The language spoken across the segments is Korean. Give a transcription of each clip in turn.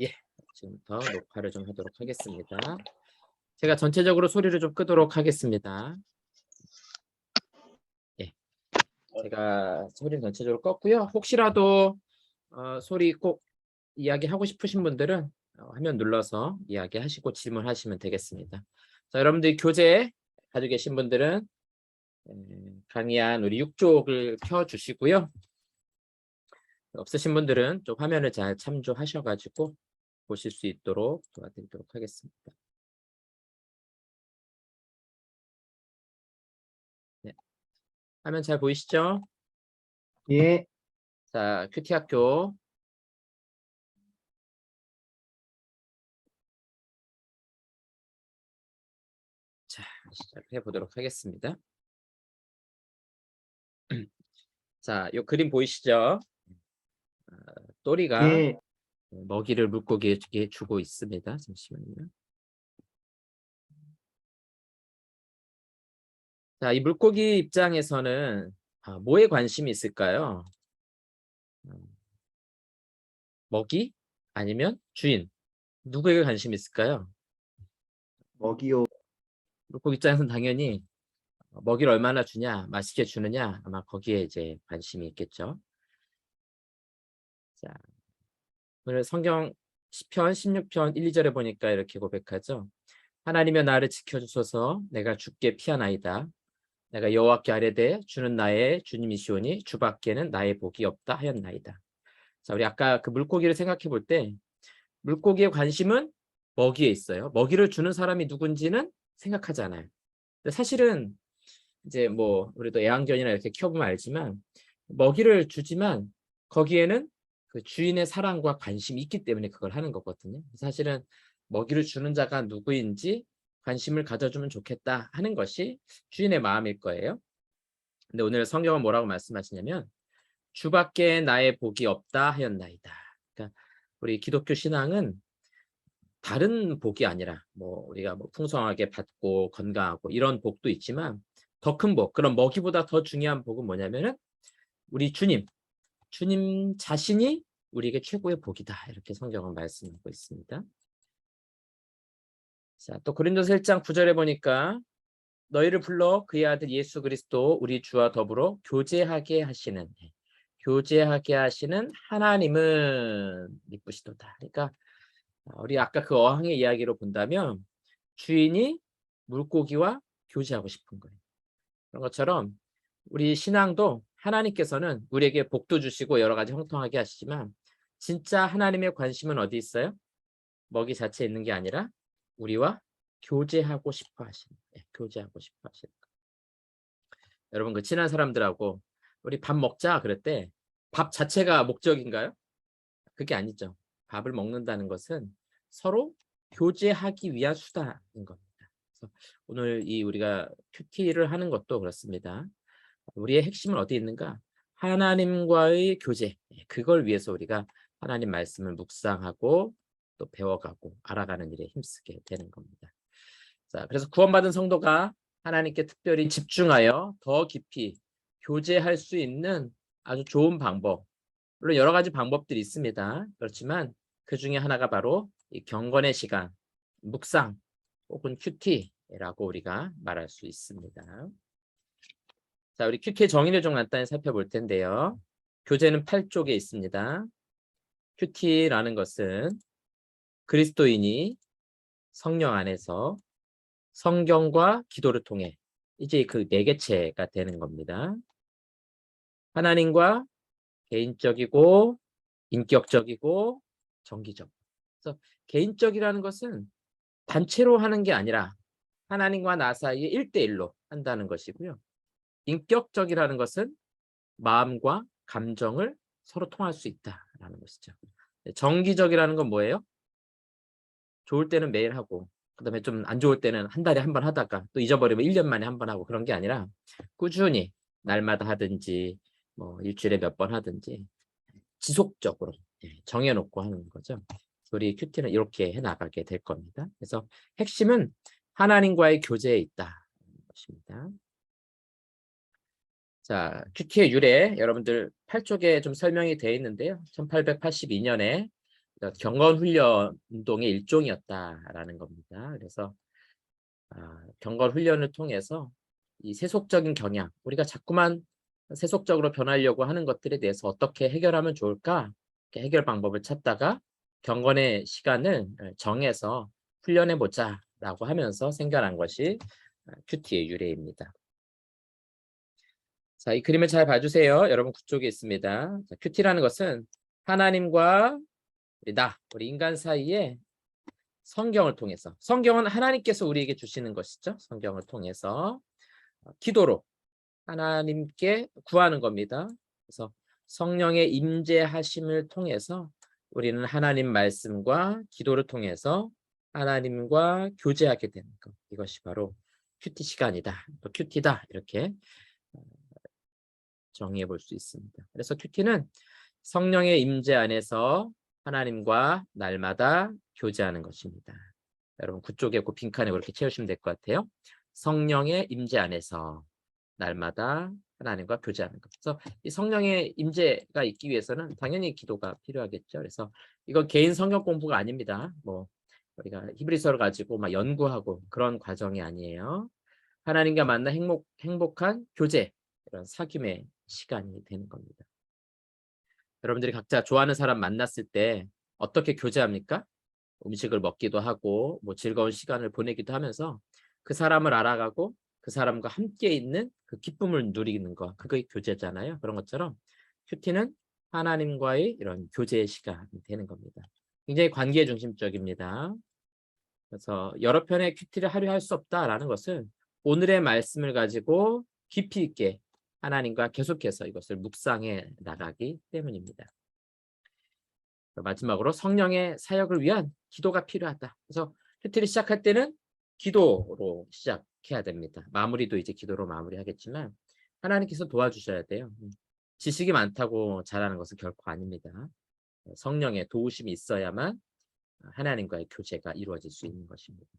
예, 지금부터 녹화를 좀 하도록 하겠습니다. 제가 전체적으로 소리를 좀 끄도록 하겠습니다. 예, 제가 소리를 전체적으로 껐고요. 혹시라도 소리 꼭 이야기하고 싶으신 분들은 화면 눌러서 이야기하시고 질문하시면 되겠습니다. 자, 여러분들이 교재 가지고 계신 분들은 강의한 우리 6쪽을 켜주시고요. 없으신 분들은 좀 화면을 잘 참조하셔가지고 보실 수 있도록 도와드리도록 하겠습니다. 네. 화면 잘 보이시죠? 예. 자, 큐티학교 자, 시작해 보도록 하겠습니다. 자, 요 그림 보이시죠? 또리가 예. 먹이를 물고기에게 주고 있습니다. 잠시만요. 자, 이 물고기 입장에서는 뭐에 관심이 있을까요? 먹이 아니면 주인? 누구에게 관심이 있을까요? 먹이요. 물고기 입장에서는 당연히 먹이를 얼마나 주냐, 맛있게 주느냐, 아마 거기에 이제 관심이 있겠죠. 자, 오늘 성경 시편 16편 1, 2절에 보니까 이렇게 고백하죠. 하나님여 나를 지켜주소서. 내가 주께 피하나이다. 내가 여호와께 아뢰되 주는 나의 주님이시오니 주밖에는 나의 복이 없다 하였나이다. 자, 우리 아까 그 물고기를 생각해 볼 때 물고기의 관심은 먹이에 있어요. 먹이를 주는 사람이 누군지는 생각하지 않아요. 근데 사실은 이제 뭐 우리도 애완견이나 이렇게 키워보면 알지만 먹이를 주지만 거기에는 그 주인의 사랑과 관심이 있기 때문에 그걸 하는 거거든요. 사실은 먹이를 주는 자가 누구인지 관심을 가져주면 좋겠다 하는 것이 주인의 마음일 거예요. 근데 오늘 성경은 뭐라고 말씀하시냐면 주밖에 나의 복이 없다 하였나이다. 그러니까 우리 기독교 신앙은 다른 복이 아니라 뭐 우리가 뭐 풍성하게 받고 건강하고 이런 복도 있지만 더 큰 복, 그런 먹이보다 더 중요한 복은 뭐냐면은 우리 주님 자신이 우리에게 최고의 복이다. 이렇게 성경은 말씀하고 있습니다. 자, 또 고린도서 1장 9절에 보니까 너희를 불러 그의 아들 예수 그리스도 우리 주와 더불어 교제하게 하시는 하나님은 이쁘시도다. 그러니까 우리 아까 그 어항의 이야기로 본다면 주인이 물고기와 교제하고 싶은 거예요. 그런 것처럼 우리 신앙도 하나님께서는 우리에게 복도 주시고 여러 가지 형통하게 하시지만 진짜 하나님의 관심은 어디 있어요? 먹이 자체에 있는 게 아니라 우리와 교제하고 싶어 하시는 거예요. 교제하고 싶어 하시는 거예요. 여러분 그 친한 사람들하고 우리 밥 먹자 그럴 때 밥 자체가 목적인가요? 그게 아니죠. 밥을 먹는다는 것은 서로 교제하기 위한 수단인 겁니다. 그래서 오늘 이 우리가 큐티를 하는 것도 그렇습니다. 우리의 핵심은 어디 있는가? 하나님과의 교제. 그걸 위해서 우리가 하나님 말씀을 묵상하고 또 배워가고 알아가는 일에 힘쓰게 되는 겁니다. 자, 그래서 구원받은 성도가 하나님께 특별히 집중하여 더 깊이 교제할 수 있는 아주 좋은 방법. 물론 여러 가지 방법들이 있습니다. 그렇지만 그 중에 하나가 바로 이 경건의 시간, 묵상 혹은 큐티라고 우리가 말할 수 있습니다. 자, 우리 큐티의 정의를 좀 간단히 살펴볼 텐데요. 교재는 8쪽에 있습니다. 큐티라는 것은 그리스도인이 성령 안에서 성경과 기도를 통해 이제 그 매개체가 되는 겁니다. 하나님과 개인적이고 인격적이고 정기적. 그래서 개인적이라는 것은 단체로 하는 게 아니라 하나님과 나 사이에 1대1로 한다는 것이고요. 인격적이라는 것은 마음과 감정을 서로 통할 수 있다라는 것이죠. 정기적이라는 건 뭐예요? 좋을 때는 매일 하고 그다음에 좀 안 좋을 때는 한 달에 한 번 하다가 또 잊어버리면 1년 만에 한 번 하고 그런 게 아니라 꾸준히 날마다 하든지 뭐 일주일에 몇 번 하든지 지속적으로 정해놓고 하는 거죠. 우리 큐티는 이렇게 해나가게 될 겁니다. 그래서 핵심은 하나님과의 교제에 있다는 것입니다. 자, 큐티의 유래 여러분들 8쪽에 좀 설명이 되어 있는데요. 1882년에 경건 훈련 운동의 일종이었다라는 겁니다. 그래서 경건 훈련을 통해서 이 세속적인 경향, 우리가 자꾸만 세속적으로 변하려고 하는 것들에 대해서 어떻게 해결하면 좋을까? 이렇게 해결 방법을 찾다가 경건의 시간을 정해서 훈련해 보자라고 하면서 생겨난 것이 큐티의 유래입니다. 자, 이 그림을 잘 봐주세요. 여러분 그쪽에 있습니다. 자, 큐티라는 것은 하나님과 우리 인간 사이에 성경을 통해서, 성경은 하나님께서 우리에게 주시는 것이죠. 성경을 통해서 기도로 하나님께 구하는 겁니다. 그래서 성령의 임재하심을 통해서 우리는 하나님 말씀과 기도를 통해서 하나님과 교제하게 되는 것. 이것이 바로 큐티 시간이다. 또 큐티다. 이렇게 정의해 볼 수 있습니다. 그래서 큐티는 성령의 임재 안에서 하나님과 날마다 교제하는 것입니다. 여러분 그쪽에 그 빈칸에 그렇게 채우시면 될 것 같아요. 성령의 임재 안에서 날마다 하나님과 교제하는 것. 그래서 이 성령의 임재가 있기 위해서는 당연히 기도가 필요하겠죠. 그래서 이건 개인 성경 공부가 아닙니다. 뭐 우리가 히브리서를 가지고 막 연구하고 그런 과정이 아니에요. 하나님과 만나 행복한 교제, 이런 사귐의 시간이 되는 겁니다. 여러분들이 각자 좋아하는 사람 만났을 때 어떻게 교제합니까? 음식을 먹기도 하고 뭐 즐거운 시간을 보내기도 하면서 그 사람을 알아가고 그 사람과 함께 있는 그 기쁨을 누리는 거, 그게 교제잖아요. 그런 것처럼 큐티는 하나님과의 이런 교제의 시간이 되는 겁니다. 굉장히 관계 중심적입니다. 그래서 여러 편의 큐티를 하려 할 수 없다라는 것은 오늘의 말씀을 가지고 깊이 있게 하나님과 계속해서 이것을 묵상해 나가기 때문입니다. 마지막으로 성령의 사역을 위한 기도가 필요하다. 그래서 큐티를 시작할 때는 기도로 시작해야 됩니다. 마무리도 이제 기도로 마무리하겠지만 하나님께서 도와주셔야 돼요. 지식이 많다고 잘하는 것은 결코 아닙니다. 성령의 도우심이 있어야만 하나님과의 교제가 이루어질 수 있는 것입니다.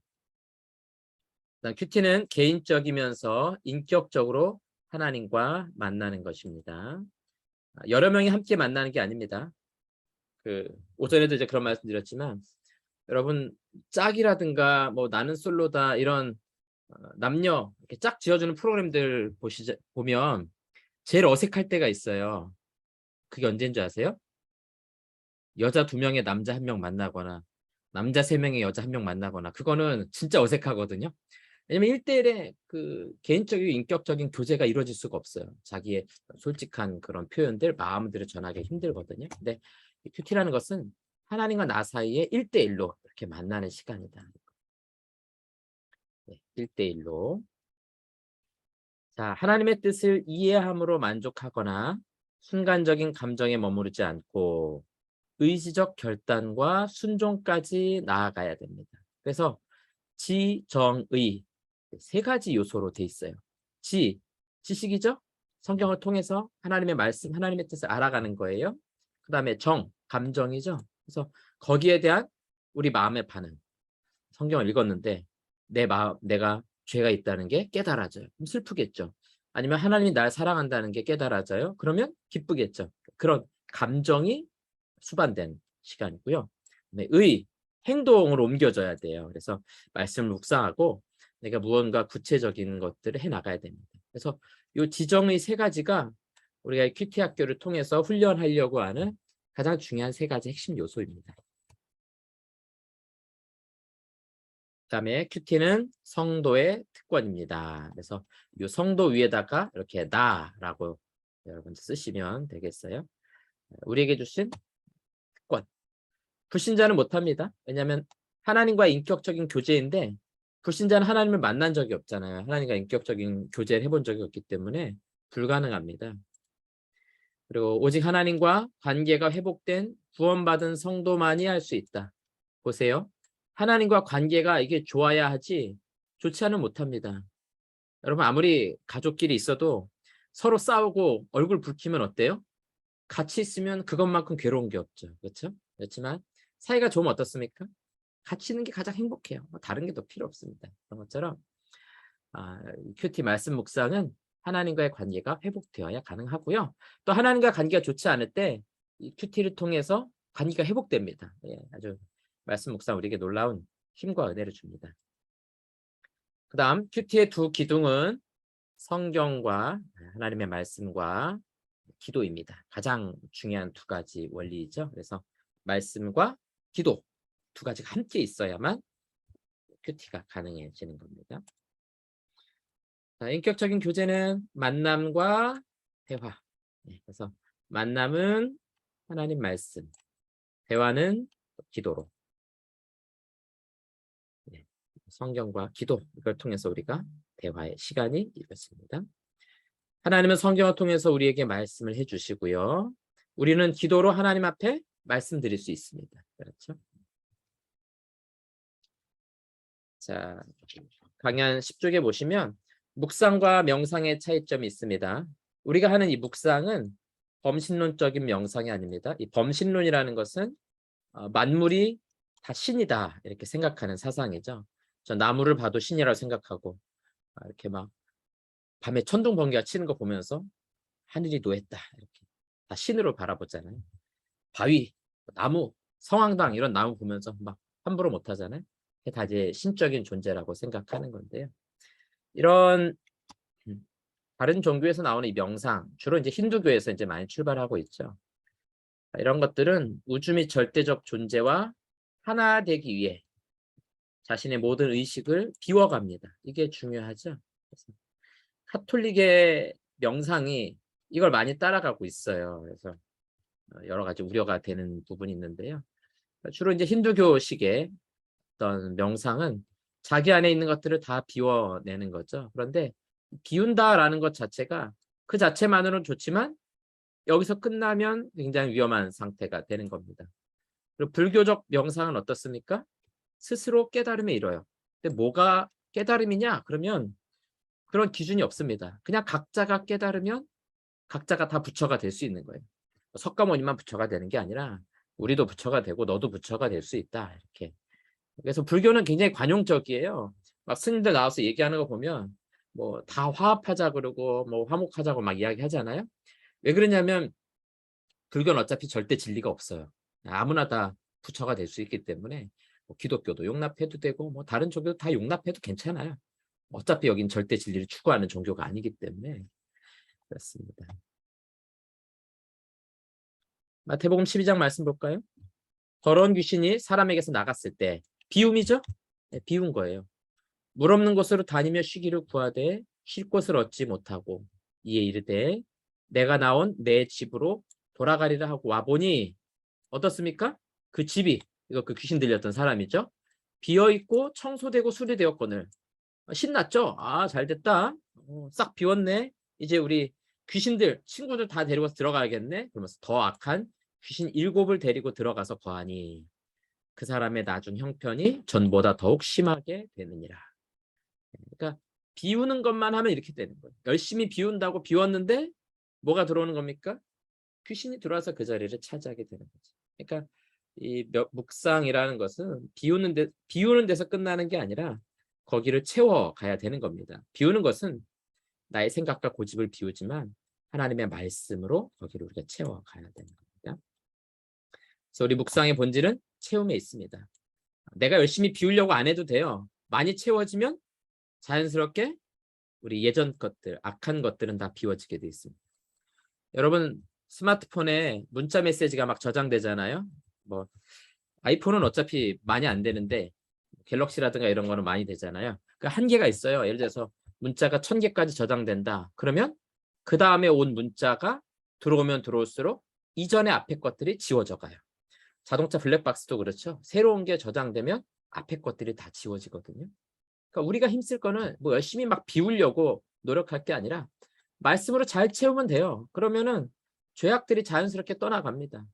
큐티는 개인적이면서 인격적으로 하나님과 만나는 것입니다. 여러 명이 함께 만나는 게 아닙니다. 오전에도 이제 그런 말씀 드렸지만 여러분 짝이라든가 뭐 나는 솔로다 이런 남녀 이렇게 짝 지어주는 프로그램들 보면 제일 어색할 때가 있어요. 그게 언제인 줄 아세요? 여자 2명에 남자 1명 만나거나 남자 3명에 여자 1명 만나거나 그거는 진짜 어색하거든요. 왜냐면 1대1의 그 개인적이고 인격적인 교제가 이루어질 수가 없어요. 자기의 솔직한 그런 표현들, 마음들을 전하기 힘들거든요. 근데 이 큐티라는 것은 하나님과 나 사이에 1대1로 이렇게 만나는 시간이다. 네, 1대1로. 자, 하나님의 뜻을 이해함으로 만족하거나 순간적인 감정에 머무르지 않고 의지적 결단과 순종까지 나아가야 됩니다. 그래서 지정의 3가지 요소로 돼 있어요. 지식이죠? 성경을 통해서 하나님의 말씀, 하나님의 뜻을 알아가는 거예요. 그 다음에 감정이죠. 그래서 거기에 대한 우리 마음의 반응. 성경을 읽었는데 내가 죄가 있다는 게 깨달아져요. 그럼 슬프겠죠. 아니면 하나님이 날 사랑한다는 게 깨달아져요. 그러면 기쁘겠죠. 그런 감정이 수반된 시간이고요. 행동으로 옮겨져야 돼요. 그래서 말씀을 묵상하고 내가 무언가 구체적인 것들을 해나가야 됩니다. 그래서 이 지정의 3가지가 우리가 큐티 학교를 통해서 훈련하려고 하는 가장 중요한 3가지 핵심 요소입니다. 그다음에 큐티는 성도의 특권입니다. 그래서 이 성도 위에다가 이렇게 나라고 여러분 쓰시면 되겠어요. 우리에게 주신 특권. 불신자는 못합니다. 왜냐하면 하나님과의 인격적인 교제인데 불신자는 하나님을 만난 적이 없잖아요. 하나님과 인격적인 교제를 해본 적이 없기 때문에 불가능합니다. 그리고 오직 하나님과 관계가 회복된 구원받은 성도만이 할 수 있다. 보세요. 하나님과 관계가 이게 좋아야 하지 좋지 않으면 못합니다. 여러분 아무리 가족끼리 있어도 서로 싸우고 얼굴 붉히면 어때요? 같이 있으면 그것만큼 괴로운 게 없죠. 그렇죠? 그렇지만 사이가 좋으면 어떻습니까? 같이 있는 게 가장 행복해요. 다른 게 더 필요 없습니다. 그런 것처럼 큐티 말씀 묵상은 하나님과의 관계가 회복되어야 가능하고요. 또 하나님과 관계가 좋지 않을 때 이 큐티를 통해서 관계가 회복됩니다. 예, 아주 말씀 묵상 우리에게 놀라운 힘과 은혜를 줍니다. 그 다음 큐티의 두 기둥은 성경과 하나님의 말씀과 기도입니다. 가장 중요한 두 가지 원리이죠. 그래서 말씀과 기도 두 가지가 함께 있어야만 큐티가 가능해지는 겁니다. 자, 인격적인 교제는 만남과 대화. 네, 그래서 만남은 하나님 말씀, 대화는 기도로. 네, 성경과 기도 이걸 통해서 우리가 대화의 시간이 이루어집니다. 하나님은 성경을 통해서 우리에게 말씀을 해주시고요. 우리는 기도로 하나님 앞에 말씀드릴 수 있습니다. 그렇죠? 자, 강연 10쪽에 보시면 묵상과 명상의 차이점이 있습니다. 우리가 하는 이 묵상은 범신론적인 명상이 아닙니다. 이 범신론이라는 것은 만물이 다 신이다 이렇게 생각하는 사상이죠. 저 나무를 봐도 신이라고 생각하고 이렇게 막 밤에 천둥 번개가 치는 거 보면서 하늘이 노했다 이렇게 다 신으로 바라보잖아요. 바위, 나무, 성황당 이런 나무 보면서 막 함부로 못하잖아요. 다 이제 신적인 존재라고 생각하는 건데요. 이런 다른 종교에서 나오는 이 명상, 주로 이제 힌두교에서 이제 많이 출발하고 있죠. 이런 것들은 우주 및 절대적 존재와 하나 되기 위해 자신의 모든 의식을 비워갑니다. 이게 중요하죠. 그래서 카톨릭의 명상이 이걸 많이 따라가고 있어요. 그래서 여러 가지 우려가 되는 부분이 있는데요. 주로 이제 힌두교식의 어떤 명상은 자기 안에 있는 것들을 다 비워내는 거죠. 그런데 비운다라는 것 자체가 그 자체만으로는 좋지만 여기서 끝나면 굉장히 위험한 상태가 되는 겁니다. 그리고 불교적 명상은 어떻습니까? 스스로 깨달음에 이뤄요. 근데 뭐가 깨달음이냐? 그러면 그런 기준이 없습니다. 그냥 각자가 깨달으면 각자가 다 부처가 될 수 있는 거예요. 석가모니만 부처가 되는 게 아니라 우리도 부처가 되고 너도 부처가 될 수 있다. 이렇게. 그래서 불교는 굉장히 관용적이에요. 막 스님들 나와서 얘기하는 거 보면 뭐 다 화합하자 그러고 뭐 화목하자고 막 이야기하잖아요. 왜 그러냐면 불교는 어차피 절대 진리가 없어요. 아무나 다 부처가 될 수 있기 때문에 뭐 기독교도 용납해도 되고 뭐 다른 종교도 다 용납해도 괜찮아요. 어차피 여긴 절대 진리를 추구하는 종교가 아니기 때문에 그렇습니다. 마태복음 12장 말씀 볼까요? 더러운 귀신이 사람에게서 나갔을 때 비움이죠? 네, 비운 거예요. 물 없는 곳으로 다니며 쉬기를 구하되 쉴 곳을 얻지 못하고 이에 이르되 내가 나온 내 집으로 돌아가리라 하고 와보니 어떻습니까? 그 집이 이거 그 귀신 들렸던 사람이죠. 비어있고 청소되고 수리되었거늘 신났죠. 아 잘됐다. 싹 비웠네. 이제 우리 귀신들 친구들 다 데리고서 들어가야겠네. 그러면서 더 악한 귀신 7을 데리고 들어가서 거하니 그 사람의 나중 형편이 전보다 더욱 심하게 되느니라. 그러니까 비우는 것만 하면 이렇게 되는 거예요. 열심히 비운다고 비웠는데 뭐가 들어오는 겁니까? 귀신이 들어와서 그 자리를 차지하게 되는 거죠. 그러니까 이 묵상이라는 것은 비우는 데서 끝나는 게 아니라 거기를 채워 가야 되는 겁니다. 비우는 것은 나의 생각과 고집을 비우지만 하나님의 말씀으로 거기를 우리가 채워 가야 되는 겁니다. 그래서 우리 묵상의 본질은 채움에 있습니다. 내가 열심히 비우려고 안 해도 돼요. 많이 채워지면 자연스럽게 우리 예전 것들, 악한 것들은 다 비워지게 돼 있습니다. 여러분 스마트폰에 문자 메시지가 막 저장되잖아요. 뭐 아이폰은 어차피 많이 안 되는데 갤럭시라든가 이런 거는 많이 되잖아요. 그 한계가 있어요. 예를 들어서 문자가 1000개까지 저장된다. 그러면 그 다음에 온 문자가 들어오면 들어올수록 이전의 앞에 것들이 지워져 가요. 자동차 블랙박스도 그렇죠. 새로운 게 저장되면 앞에 것들이 다 지워지거든요. 그러니까 우리가 힘쓸 거는 뭐 열심히 막 비우려고 노력할 게 아니라 말씀으로 잘 채우면 돼요. 그러면은 죄악들이 자연스럽게 떠나갑니다.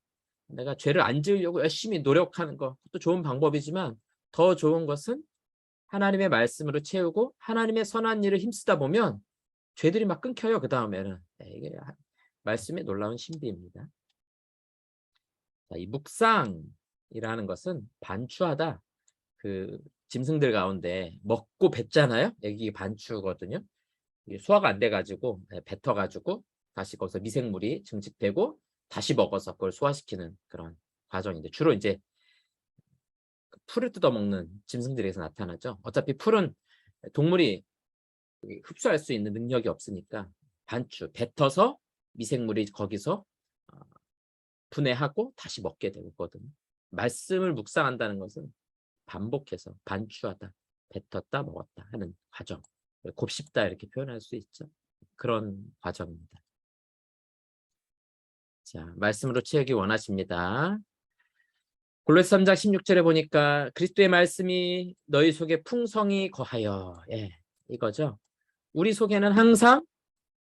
내가 죄를 안 지으려고 열심히 노력하는 거 그것도 좋은 방법이지만 더 좋은 것은 하나님의 말씀으로 채우고 하나님의 선한 일을 힘쓰다 보면 죄들이 막 끊겨요. 그 다음에는 이게 말씀의 놀라운 신비입니다. 자, 이 묵상이라는 것은 반추하다. 그 짐승들 가운데 먹고 뱉잖아요. 여기 반추거든요. 소화가 안 돼가지고 뱉어가지고 다시 거기서 미생물이 증식되고 다시 먹어서 그걸 소화시키는 그런 과정인데 주로 이제 풀을 뜯어먹는 짐승들에서 나타나죠. 어차피 풀은 동물이 흡수할 수 있는 능력이 없으니까 반추, 뱉어서 미생물이 거기서 분해하고 다시 먹게 되거든요. 말씀을 묵상한다는 것은 반복해서 반추하다, 뱉었다, 먹었다 하는 과정. 곱씹다 이렇게 표현할 수 있죠. 그런 과정입니다. 자, 말씀으로 채우기 원하십니다. 골로새 3장 16절에 보니까 그리스도의 말씀이 너희 속에 풍성히 거하여, 이거죠. 우리 속에는 항상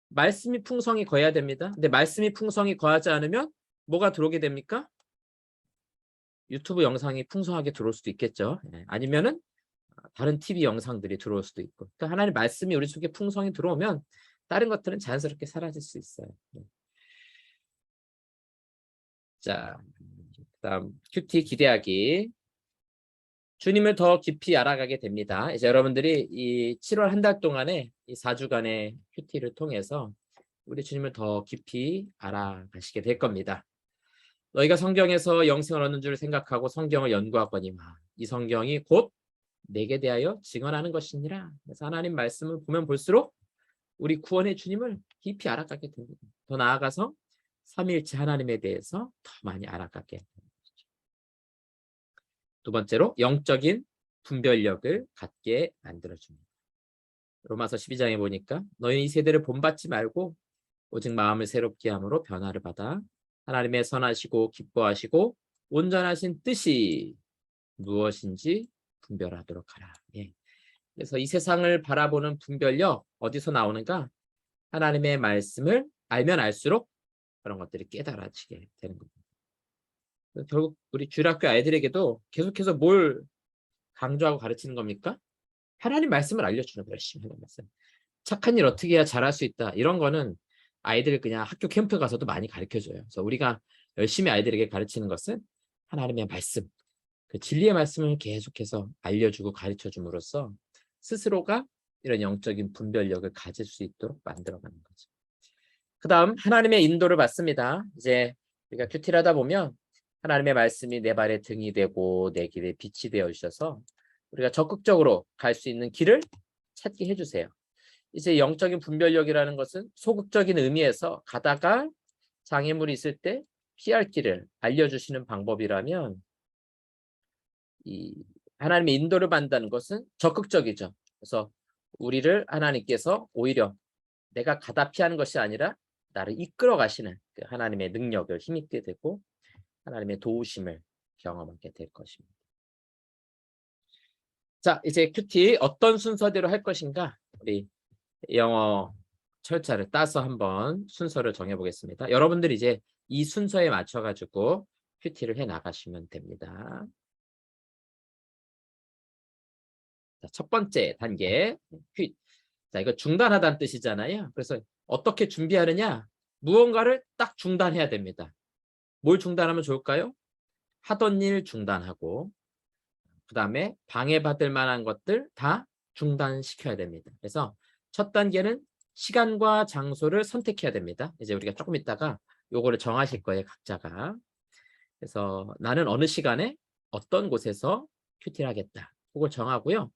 말씀이 풍성히 거해야 됩니다. 근데 말씀이 풍성히 거하지 않으면 뭐가 들어오게 됩니까? 유튜브 영상이 풍성하게 들어올 수도 있겠죠. 아니면은 다른 TV 영상들이 들어올 수도 있고. 그러니까 하나님 말씀이 우리 속에 풍성히 들어오면 다른 것들은 자연스럽게 사라질 수 있어요. 자, 그다음 큐티 기대하기. 주님을 더 깊이 알아가게 됩니다. 이제 여러분들이 이 7월 한 달 동안에 이 4주간의 큐티를 통해서 우리 주님을 더 깊이 알아가시게 될 겁니다. 너희가 성경에서 영생을 얻는 줄 생각하고 성경을 연구하거니와 이 성경이 곧 내게 대하여 증언하는 것이니라. 그래서 하나님 말씀을 보면 볼수록 우리 구원의 주님을 깊이 알아가게 됩니다. 더 나아가서 삼위일체 하나님에 대해서 더 많이 알아가게 됩니다. 두 번째로 영적인 분별력을 갖게 만들어줍니다. 로마서 12장에 보니까 너희 이 세대를 본받지 말고 오직 마음을 새롭게 함으로 변화를 받아 하나님의 선하시고 기뻐하시고 온전하신 뜻이 무엇인지 분별하도록 하라. 그래서 이 세상을 바라보는 분별력 어디서 나오는가? 하나님의 말씀을 알면 알수록 그런 것들이 깨달아지게 되는 겁니다. 결국 우리 주일학교 아이들에게도 계속해서 뭘 강조하고 가르치는 겁니까? 하나님 말씀을 알려주는 거예요. 열심히 하나님 말씀. 착한 일 어떻게 해야 잘할 수 있다. 이런 거는 아이들 그냥 학교 캠프 가서도 많이 가르쳐줘요. 그래서 우리가 열심히 아이들에게 가르치는 것은 하나님의 말씀, 그 진리의 말씀을 계속해서 알려주고 가르쳐줌으로써 스스로가 이런 영적인 분별력을 가질 수 있도록 만들어가는 거죠. 그 다음 하나님의 인도를 받습니다. 이제 우리가 큐티를 하다 보면 하나님의 말씀이 내 발의 등이 되고 내 길에 빛이 되어 주셔서 우리가 적극적으로 갈 수 있는 길을 찾게 해주세요. 이제 영적인 분별력이라는 것은 소극적인 의미에서 가다가 장애물이 있을 때 피할 길을 알려주시는 방법이라면 이 하나님의 인도를 받는다는 것은 적극적이죠. 그래서 우리를 하나님께서 오히려 내가 가다 피하는 것이 아니라 나를 이끌어 가시는 그 하나님의 능력을 힘입게 되고 하나님의 도우심을 경험하게 될 것입니다. 자, 이제 큐티 어떤 순서대로 할 것인가? 우리 영어 철자를 따서 한번 순서를 정해보겠습니다. 여러분들이 이제 이 순서에 맞춰가지고 큐티를 해 나가시면 됩니다. 자, 첫 번째 단계 큐. 자, 이거 중단하다는 뜻이잖아요. 그래서 어떻게 준비하느냐? 무언가를 딱 중단해야 됩니다. 뭘 중단하면 좋을까요? 하던 일 중단하고 그 다음에 방해받을 만한 것들 다 중단시켜야 됩니다. 그래서 첫 단계는 시간과 장소를 선택해야 됩니다. 이제 우리가 조금 있다가 요거를 정하실 거예요, 각자가. 그래서 나는 어느 시간에 어떤 곳에서 큐티를 하겠다. 그걸 정하고요.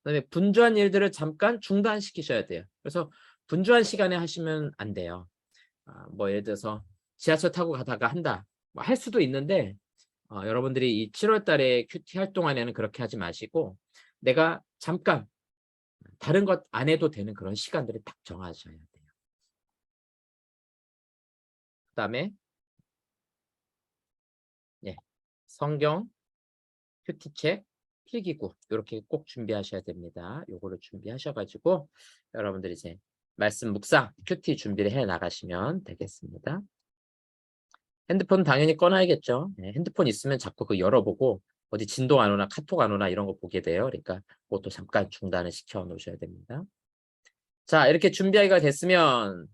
그다음에 분주한 일들을 잠깐 중단시키셔야 돼요. 그래서 분주한 시간에 하시면 안 돼요. 뭐 예를 들어서 지하철 타고 가다가 한다. 뭐 할 수도 있는데 여러분들이 이 7월 달에 큐티 할 동안에는 그렇게 하지 마시고 내가 잠깐 다른 것 안 해도 되는 그런 시간들을 딱 정하셔야 돼요. 그다음에 성경, 큐티책, 필기구 이렇게 꼭 준비하셔야 됩니다. 요거를 준비하셔가지고 여러분들이 이제 말씀 묵상, 큐티 준비를 해 나가시면 되겠습니다. 핸드폰 당연히 꺼놔야겠죠. 핸드폰 있으면 자꾸 그 열어보고 어디 진동 안 오나 카톡 안 오나 이런 거 보게 돼요. 그러니까 그것도 잠깐 중단을 시켜 놓으셔야 됩니다. 자, 이렇게 준비하기가 됐으면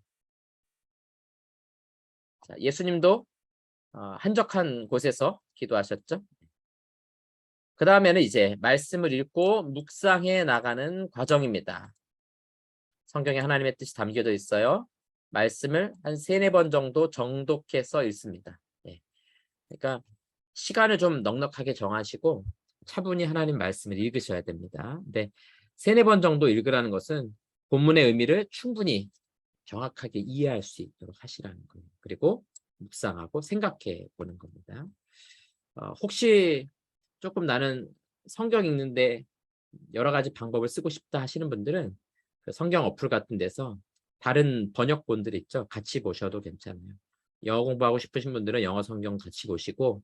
자, 예수님도 한적한 곳에서 기도하셨죠. 그 다음에는 이제 말씀을 읽고 묵상해 나가는 과정입니다. 성경에 하나님의 뜻이 담겨져 있어요. 말씀을 한 3-4번 정도 정독해서 읽습니다. 그러니까 시간을 좀 넉넉하게 정하시고 차분히 하나님 말씀을 읽으셔야 됩니다. 근데 3-4번 정도 읽으라는 것은 본문의 의미를 충분히 정확하게 이해할 수 있도록 하시라는 거예요. 그리고 묵상하고 생각해 보는 겁니다. 혹시 조금 나는 성경 읽는데 여러 가지 방법을 쓰고 싶다 하시는 분들은 그 성경 어플 같은 데서 다른 번역본들 있죠. 같이 보셔도 괜찮아요. 영어 공부하고 싶으신 분들은 영어 성경 같이 보시고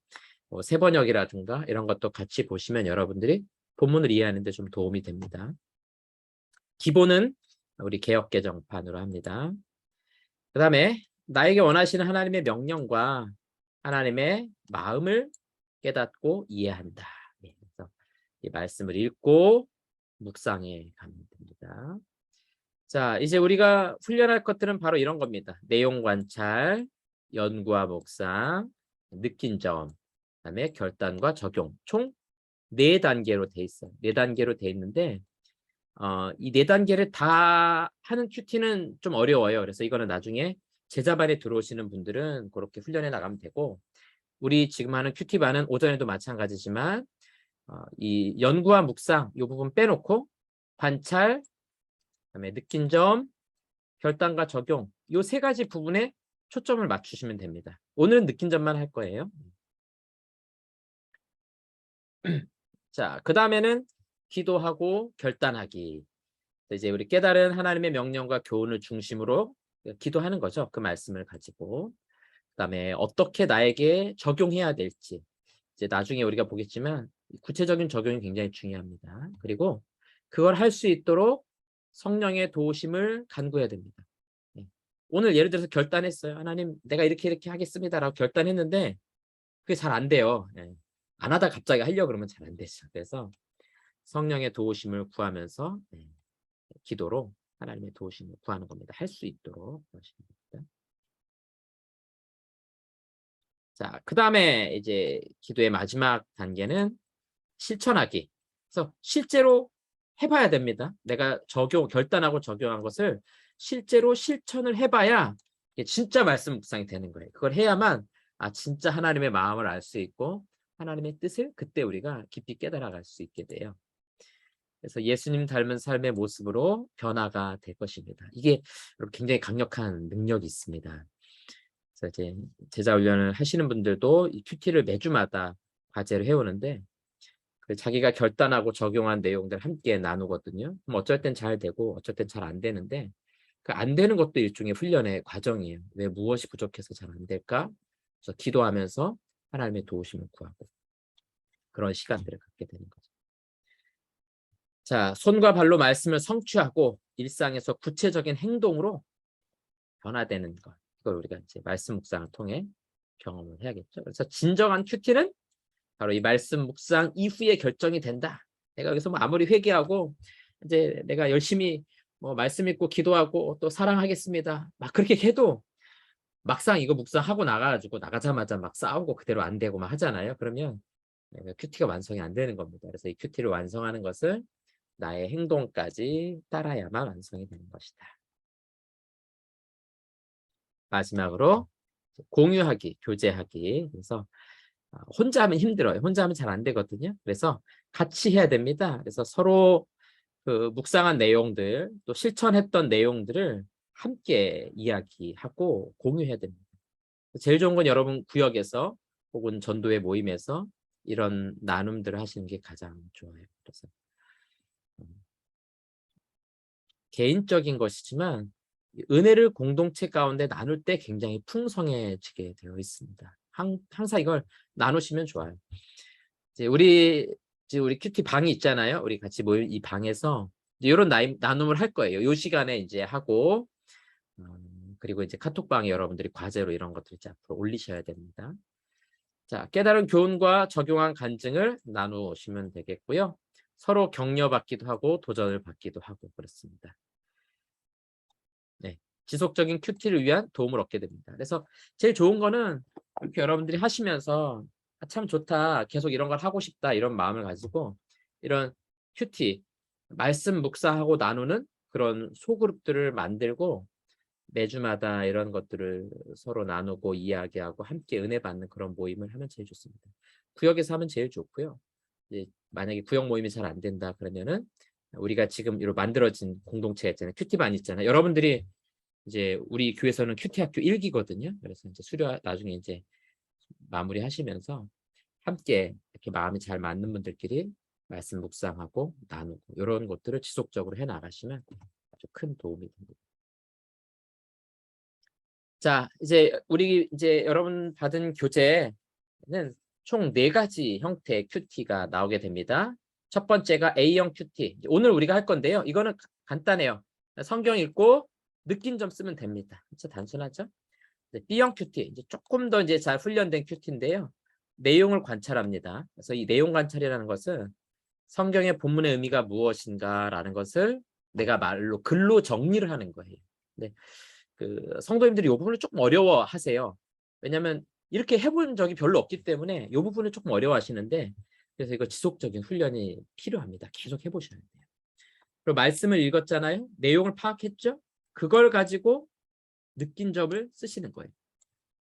새번역이라든가 이런 것도 같이 보시면 여러분들이 본문을 이해하는 데 좀 도움이 됩니다. 기본은 우리 개역개정판으로 합니다. 그 다음에 나에게 원하시는 하나님의 명령과 하나님의 마음을 깨닫고 이해한다. 그래서 이 말씀을 읽고 묵상해 가면 됩니다. 자, 이제 우리가 훈련할 것들은 바로 이런 겁니다. 내용 관찰, 연구와 묵상, 느낀 점, 그다음에 결단과 적용. 총 4단계로 돼 있어요. 4단계로 돼 있는데 이 4단계를 다 하는 큐티는 좀 어려워요. 그래서 이거는 나중에 제자반에 들어오시는 분들은 그렇게 훈련해 나가면 되고, 우리 지금 하는 큐티반은 오전에도 마찬가지지만 이 연구와 묵상 이 부분 빼놓고 관찰, 그다음에 느낀 점, 결단과 적용 이 3가지 부분에 초점을 맞추시면 됩니다. 오늘은 느낀 점만 할 거예요. 자, 그 다음에는 기도하고 결단하기. 이제 우리 깨달은 하나님의 명령과 교훈을 중심으로 기도하는 거죠. 그 말씀을 가지고. 그다음에 어떻게 나에게 적용해야 될지. 이제 나중에 우리가 보겠지만 구체적인 적용이 굉장히 중요합니다. 그리고 그걸 할 수 있도록 성령의 도우심을 간구해야 됩니다. 네. 오늘 예를 들어서 결단했어요. 하나님, 내가 이렇게 하겠습니다라고 결단했는데 그게 잘 안 돼요. 네. 안 하다 갑자기 하려고 그러면 잘 안 되죠. 그래서 성령의 도우심을 구하면서 기도로 하나님의 도우심을 구하는 겁니다. 할 수 있도록 그러시는 겁니다. 자, 그 다음에 이제 기도의 마지막 단계는 실천하기. 그래서 실제로 해봐야 됩니다. 내가 결단하고 적용한 것을 실제로 실천을 해봐야 이게 진짜 말씀 묵상이 되는 거예요. 그걸 해야만 진짜 하나님의 마음을 알 수 있고 하나님의 뜻을 그때 우리가 깊이 깨달아갈 수 있게 돼요. 그래서 예수님 닮은 삶의 모습으로 변화가 될 것입니다. 이게 굉장히 강력한 능력이 있습니다. 그래서 이제 제자 훈련을 하시는 분들도 이 큐티를 매주마다 과제를 해오는데 자기가 결단하고 적용한 내용들 함께 나누거든요. 그럼 어쩔 땐 잘 되고 어쩔 땐 잘 안 되는데 그 안 되는 것도 일종의 훈련의 과정이에요. 왜 무엇이 부족해서 잘 안 될까? 그래서 기도하면서 하나님의 도우심을 구하고 그런 시간들을 갖게 되는 거죠. 자, 손과 발로 말씀을 성취하고 일상에서 구체적인 행동으로 변화되는 것. 이걸 우리가 이제 말씀 묵상을 통해 경험을 해야겠죠. 그래서 진정한 큐티는 바로 이 말씀 묵상 이후에 결정이 된다. 내가 여기서 뭐 아무리 회개하고 이제 내가 열심히 뭐 말씀 읽고 기도하고 또 사랑하겠습니다. 막 그렇게 해도 막상 이거 묵상하고 나가자마자 막 싸우고 그대로 안 되고 막 하잖아요. 그러면 큐티가 완성이 안 되는 겁니다. 그래서 이 큐티를 완성하는 것을 나의 행동까지 따라야만 완성이 되는 것이다. 마지막으로 공유하기, 교제하기. 그래서 혼자 하면 힘들어요. 혼자 하면 잘 안 되거든요. 그래서 같이 해야 됩니다. 그래서 서로 그 묵상한 내용들, 또 실천했던 내용들을 함께 이야기하고 공유해야 됩니다. 제일 좋은 건 여러분 구역에서 혹은 전도회 모임에서 이런 나눔들을 하시는 게 가장 좋아요. 그래서 개인적인 것이지만 은혜를 공동체 가운데 나눌 때 굉장히 풍성해지게 되어 있습니다. 항상 이걸 나누시면 좋아요. 이제 우리 큐티 방이 있잖아요. 우리 같이 모인 이 방에서 이런 나눔을 할 거예요. 이 시간에 이제 하고 그리고 이제 카톡방에 여러분들이 과제로 이런 것들 이제 앞으로 올리셔야 됩니다. 자, 깨달은 교훈과 적용한 간증을 나누시면 되겠고요. 서로 격려받기도 하고 도전을 받기도 하고 그렇습니다. 네, 지속적인 큐티를 위한 도움을 얻게 됩니다. 그래서 제일 좋은 거는 이렇게 여러분들이 하시면서 참 좋다, 계속 이런 걸 하고 싶다 이런 마음을 가지고 이런 큐티, 말씀 묵상하고 나누는 그런 소그룹들을 만들고 매주마다 이런 것들을 서로 나누고 이야기하고 함께 은혜 받는 그런 모임을 하면 제일 좋습니다. 구역에서 하면 제일 좋고요. 이제 만약에 구역 모임이 잘 안 된다 그러면은 우리가 지금 이로 만들어진 공동체 있잖아요. 큐티반 있잖아요. 여러분들이 이제 우리 교회에서는 큐티 학교 1기거든요. 그래서 이제 수료 나중에 이제 마무리하시면서 함께 이렇게 마음이 잘 맞는 분들끼리 말씀 묵상하고 나누고 이런 것들을 지속적으로 해 나가시면 아주 큰 도움이 됩니다. 자, 이제 우리 이제 여러분 받은 교재는 총 4가지 형태의 큐티가 나오게 됩니다. 첫 번째가 A형 큐티. 오늘 우리가 할 건데요. 이거는 간단해요. 성경 읽고 느낀 점 쓰면 됩니다. 진짜 단순하죠? B형 큐티. 이제 조금 더 이제 잘 훈련된 큐티인데요. 내용을 관찰합니다. 그래서 이 내용 관찰이라는 것은 성경의 본문의 의미가 무엇인가라는 것을 내가 말로 글로 정리를 하는 거예요. 네. 그 성도님들이 이 부분을 조금 어려워하세요. 왜냐하면 이렇게 해본 적이 별로 없기 때문에 이 부분을 조금 어려워하시는데 그래서 이거 지속적인 훈련이 필요합니다. 계속 해보셔야 돼요. 그리고 말씀을 읽었잖아요. 내용을 파악했죠. 그걸 가지고 느낀 점을 쓰시는 거예요.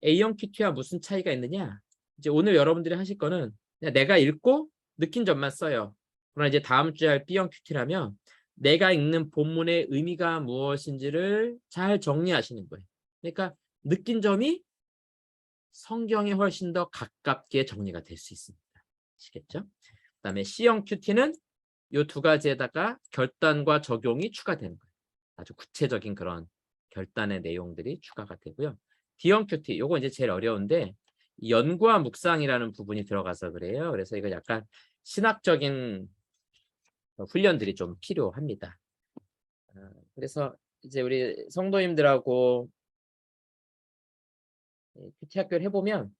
A형 큐티와 무슨 차이가 있느냐? 이제 오늘 여러분들이 하실 거는 그냥 내가 읽고 느낀 점만 써요. 그러나 이제 다음 주에 할 B형 큐티라면 내가 읽는 본문의 의미가 무엇인지를 잘 정리하시는 거예요. 그러니까 느낀 점이 성경에 훨씬 더 가깝게 정리가 될 수 있습니다. 아시겠죠? 그다음에 C형 큐티는 이 2가지에다가 결단과 적용이 추가되는 거예요. 아주 구체적인 그런 결단의 내용들이 추가가 되고요. D형 큐티, 요거 이제 제일 어려운데 연구와 묵상이라는 부분이 들어가서 그래요. 그래서 이거 약간 신학적인 훈련들이 좀 필요합니다. 그래서 이제 우리 성도님들하고 큐티 학교를 해보면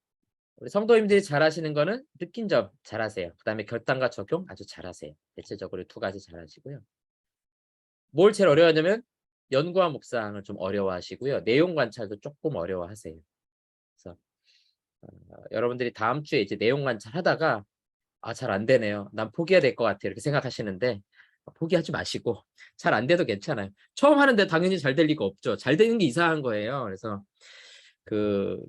우리 성도님들이 잘하시는 거는 느낀 점 잘하세요. 그 다음에 결단과 적용 아주 잘하세요. 대체적으로 2가지 잘하시고요. 뭘 제일 어려워하냐면 연구와 묵상을 좀 어려워하시고요. 내용 관찰도 조금 어려워하세요. 그래서 여러분들이 다음 주에 이제 내용 관찰하다가 잘 안 되네요. 난 포기해야 될 것 같아요. 이렇게 생각하시는데 포기하지 마시고 잘 안 돼도 괜찮아요. 처음 하는데 당연히 잘 될 리가 없죠. 잘 되는 게 이상한 거예요. 그래서 그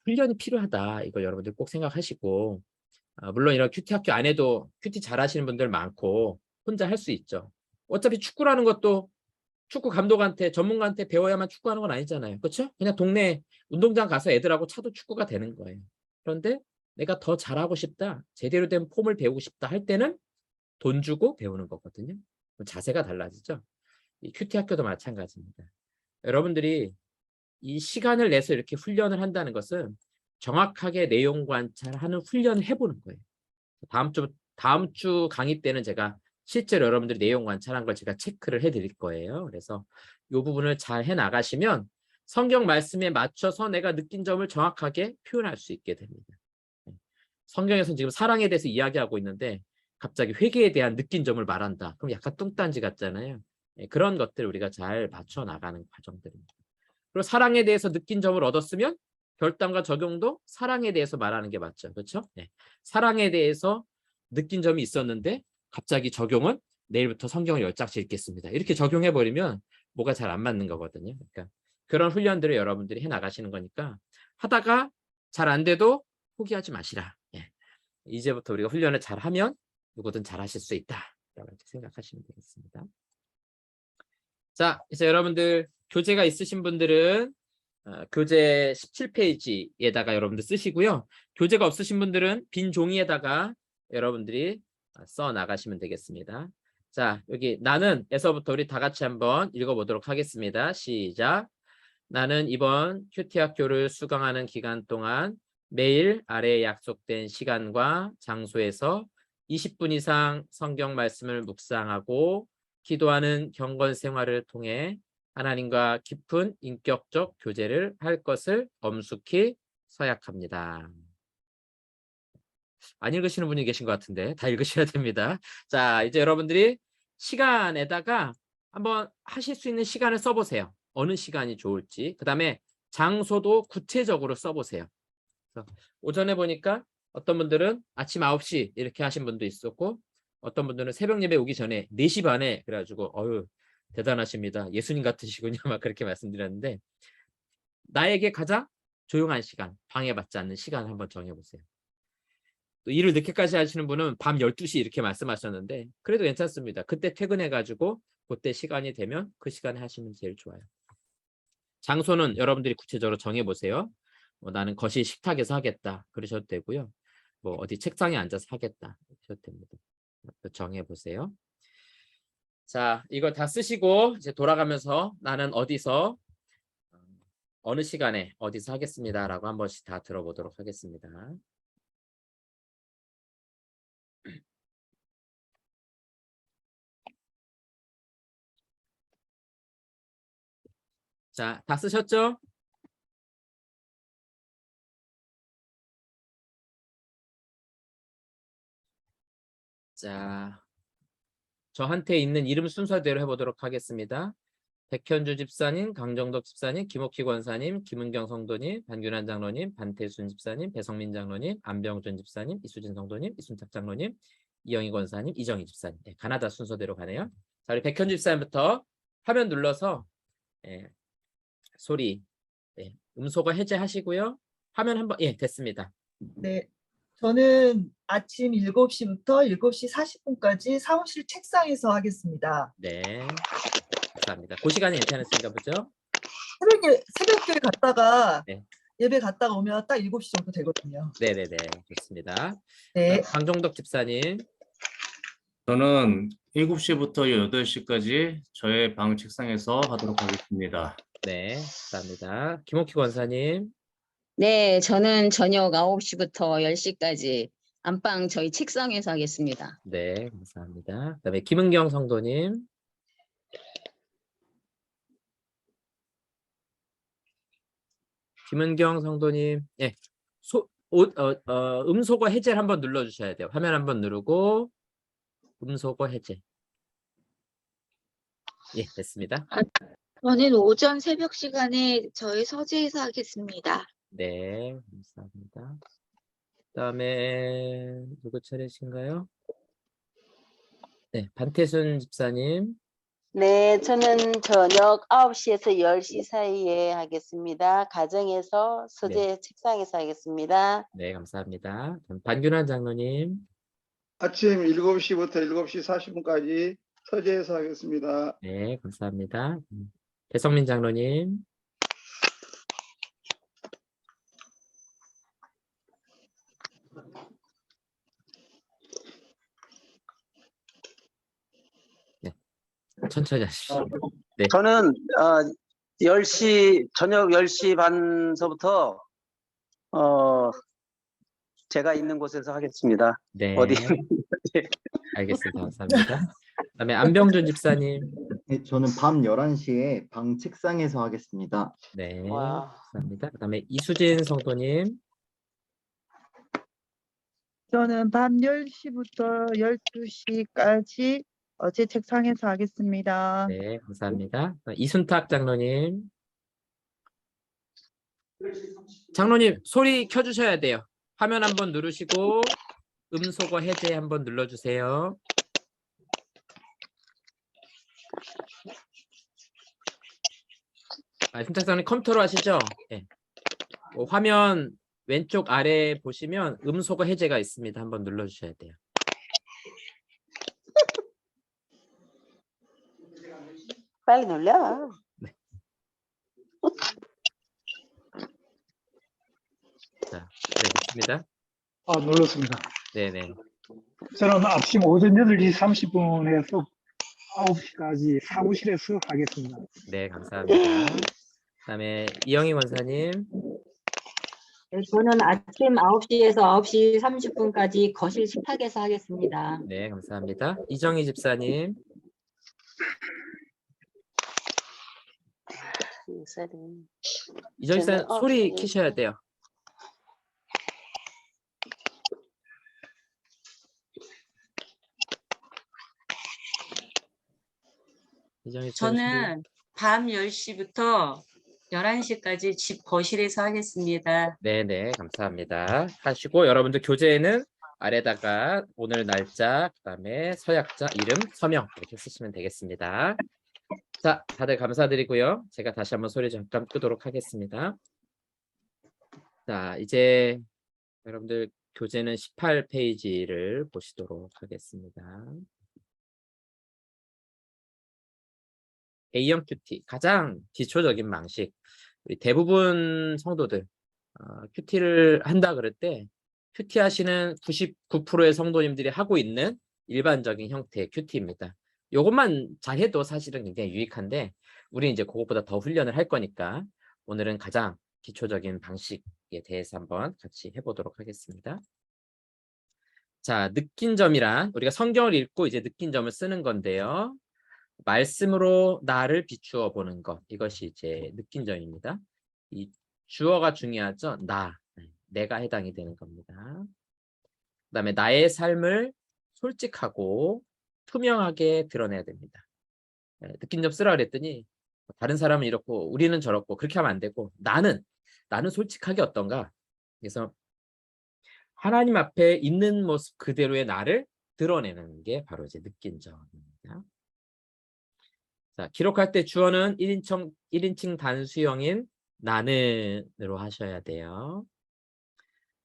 훈련이 필요하다. 이거 여러분들 꼭 생각하시고 물론 이런 큐티 학교 안에도 큐티 잘하시는 분들 많고 혼자 할 수 있죠. 어차피 축구라는 것도 축구 감독한테 전문가한테 배워야만 축구하는 건 아니잖아요. 그렇죠? 그냥 동네 운동장 가서 애들하고 차도 축구가 되는 거예요. 그런데 내가 더 잘하고 싶다, 제대로 된 폼을 배우고 싶다 할 때는 돈 주고 배우는 거거든요. 자세가 달라지죠. 이 큐티 학교도 마찬가지입니다. 여러분들이 이 시간을 내서 이렇게 훈련을 한다는 것은 정확하게 내용 관찰하는 훈련을 해보는 거예요. 다음 주 강의 때는 제가 실제로 여러분들이 내용 관찰한 걸 제가 체크를 해드릴 거예요. 그래서 이 부분을 잘 해나가시면 성경 말씀에 맞춰서 내가 느낀 점을 정확하게 표현할 수 있게 됩니다. 성경에서는 지금 사랑에 대해서 이야기하고 있는데 갑자기 회개에 대한 느낀 점을 말한다. 그럼 약간 뚱딴지 같잖아요. 그런 것들 우리가 잘 맞춰 나가는 과정들입니다. 그리고 사랑에 대해서 느낀 점을 얻었으면 결단과 적용도 사랑에 대해서 말하는 게 맞죠. 그렇죠? 네. 사랑에 대해서 느낀 점이 있었는데 갑자기 적용은 내일부터 성경을 10장씩 읽겠습니다. 이렇게 적용해버리면 뭐가 잘 안 맞는 거거든요. 그러니까 그런 훈련들을 여러분들이 해나가시는 거니까 하다가 잘 안 돼도 포기하지 마시라. 예. 이제부터 우리가 훈련을 잘하면 누구든 잘하실 수 있다. 라고 생각하시면 되겠습니다. 자, 이제 여러분들 교재가 있으신 분들은 교재 17페이지에다가 여러분들 쓰시고요. 교재가 없으신 분들은 빈 종이에다가 여러분들이 써 나가시면 되겠습니다. 자, 여기 나는 에서부터 우리 다 같이 한번 읽어보도록 하겠습니다. 시작. 나는 이번 큐티 학교를 수강하는 기간 동안 매일 아래에 약속된 시간과 장소에서 20분 이상 성경 말씀을 묵상하고 기도하는 경건 생활을 통해 하나님과 깊은 인격적 교제를 할 것을 엄숙히 서약합니다. 안 읽으시는 분이 계신 것 같은데 다 읽으셔야 됩니다. 자, 이제 여러분들이 시간에다가 한번 하실 수 있는 시간을 써보세요. 어느 시간이 좋을지. 그 다음에 장소도 구체적으로 써보세요. 그래서 오전에 보니까 어떤 분들은 아침 9시 이렇게 하신 분도 있었고 어떤 분들은 새벽 예배 오기 전에 4시 반에 그래가지고 어휴 대단하십니다. 예수님 같으시군요. 막 그렇게 말씀드렸는데 나에게 가장 조용한 시간, 방해받지 않는 시간을 한번 정해보세요. 또 일을 늦게까지 하시는 분은 밤 12시 이렇게 말씀하셨는데 그래도 괜찮습니다. 그때 퇴근해가지고 그때 시간이 되면 그 시간에 하시면 제일 좋아요. 장소는 여러분들이 구체적으로 정해보세요. 나는 거실 식탁에서 하겠다. 그러셔도 되고요. 뭐 어디 책상에 앉아서 하겠다. 그러셔도 됩니다. 정해보세요. 자, 이걸 다 쓰시고 이제 돌아가면서 나는 어디서 어느 시간에 어디서 하겠습니다라고 한 번씩 다 들어보도록 하겠습니다. 자, 다 쓰셨죠? 자, 저한테 있는 이름 순서대로 해보도록 하겠습니다. 백현주 집사님, 강정덕 집사님, 김옥희 권사님, 김은경 성도님, 반균환 장로님, 반태순 집사님, 배성민 장로님, 안병준 집사님, 이수진 성도님, 이순탁 장로님, 이영희 권사님, 이정희 집사님. 네, 가나다 순서대로 가네요. 자, 우리 백현주 집사님부터 화면 눌러서 소리 음소거 해제하시고요. 화면 한번 됐습니다. 네. 저는 아침 7시부터 7시 40분까지 사무실 책상에서 하겠습니다. 네, 감사합니다. 그 시간이 괜찮으신가 보죠? 새벽에 갔다가 네. 예배 갔다가 오면 딱 7시 정도 되거든요. 네네네, 좋습니다. 네. 강종덕 집사님. 저는 7시부터 8시까지 저의 방 책상에서 하도록 하겠습니다. 네, 감사합니다. 김옥희 권사님. 네, 저는 저녁 9시부터 10시까지 안방 저희 책상에서 하겠습니다. 네, 감사합니다. 그다음에 김은경 성도님. 김은경 성도님. 예. 음소거 해제를 한번 눌러 주셔야 돼요. 화면 한번 누르고 음소거 해제. 예, 됐습니다. 저는 오전 새벽 시간에 저희 서재에서 하겠습니다. 네, 감사합니다. 그다음에 누구 차례신가요? 네, 반태순 집사님. 네, 저는 저녁 9시에서 10시 사이에 하겠습니다. 가정에서 서재 책상에서 하겠습니다. 네, 감사합니다. 그럼 반균환 장로님. 아침 7시부터 7시 40분까지 서재에서 하겠습니다. 네, 감사합니다. 배성민 장로님. 네, 천천히 하십시오. 네. 저는 10시 저녁 10시 반서부터 제가 있는 곳에서 하겠습니다. 네. 어디? 알겠습니다. 감사합니다. 그다음에 안병준 집사님. 네, 저는 밤 11시에 방 책상에서 하겠습니다. 네, 와. 감사합니다. 그다음에 이수진 성도님. 저는 밤 10시부터 12시까지 제 책상에서 하겠습니다. 네, 감사합니다. 이순탁 장로님. 장로님 소리 켜주셔야 돼요. 화면 한번 누르시고 음소거 해제 한번 눌러주세요. 이순탁 장로님 컴퓨터로 하시죠? 네. 화면 왼쪽 아래 보시면 음소거 해제가 있습니다. 한번 눌러주셔야 돼요. 빨리 눌려. 네. 자, 네, 됐습니다. 눌렀습니다. 네네. 저는 아침 오전 8시 30분에서 9시까지 사무실에서 하겠습니다. 네, 감사합니다. 그다음에 이영희 원사님. 네, 저는 아침 9시에서 9시 30분까지 거실 식탁에서 하겠습니다. 네, 감사합니다. 이정희 집사님. 이정희 집사님 소리 키셔야 돼요. 이정희 집사님 저는 밤 10시부터 11시까지 집 거실에서 하겠습니다. 네네, 감사합니다. 하시고 여러분들 교재에는 아래다가 오늘 날짜, 그다음에 서약자, 이름, 서명 이렇게 쓰시면 되겠습니다. 자, 다들 감사드리고요. 제가 다시 한번 소리 잠깐 끄도록 하겠습니다. 자, 이제 여러분들 교재는 18페이지를 보시도록 하겠습니다. A형 큐티, 가장 기초적인 방식. 우리 대부분 성도들 큐티를 한다 그럴 때 큐티 하시는 99%의 성도님들이 하고 있는 일반적인 형태의 큐티입니다. 이것만 잘해도 사실은 굉장히 유익한데 우리 이제 그것보다 더 훈련을 할 거니까 오늘은 가장 기초적인 방식에 대해서 한번 같이 해보도록 하겠습니다. 자, 느낀 점이란 우리가 성경을 읽고 이제 느낀 점을 쓰는 건데요. 말씀으로 나를 비추어 보는 것, 이것이 이제 느낀 점입니다. 이 주어가 중요하죠. 내가 해당이 되는 겁니다. 그다음에 나의 삶을 솔직하고 투명하게 드러내야 됩니다. 느낀 점 쓰라 그랬더니 다른 사람은 이렇고 우리는 저렇고 그렇게 하면 안 되고 나는 솔직하게 어떤가. 그래서 하나님 앞에 있는 모습 그대로의 나를 드러내는 게 바로 이제 느낀 점입니다. 자, 기록할 때 주어는 1인칭 단수형인 나는으로 하셔야 돼요.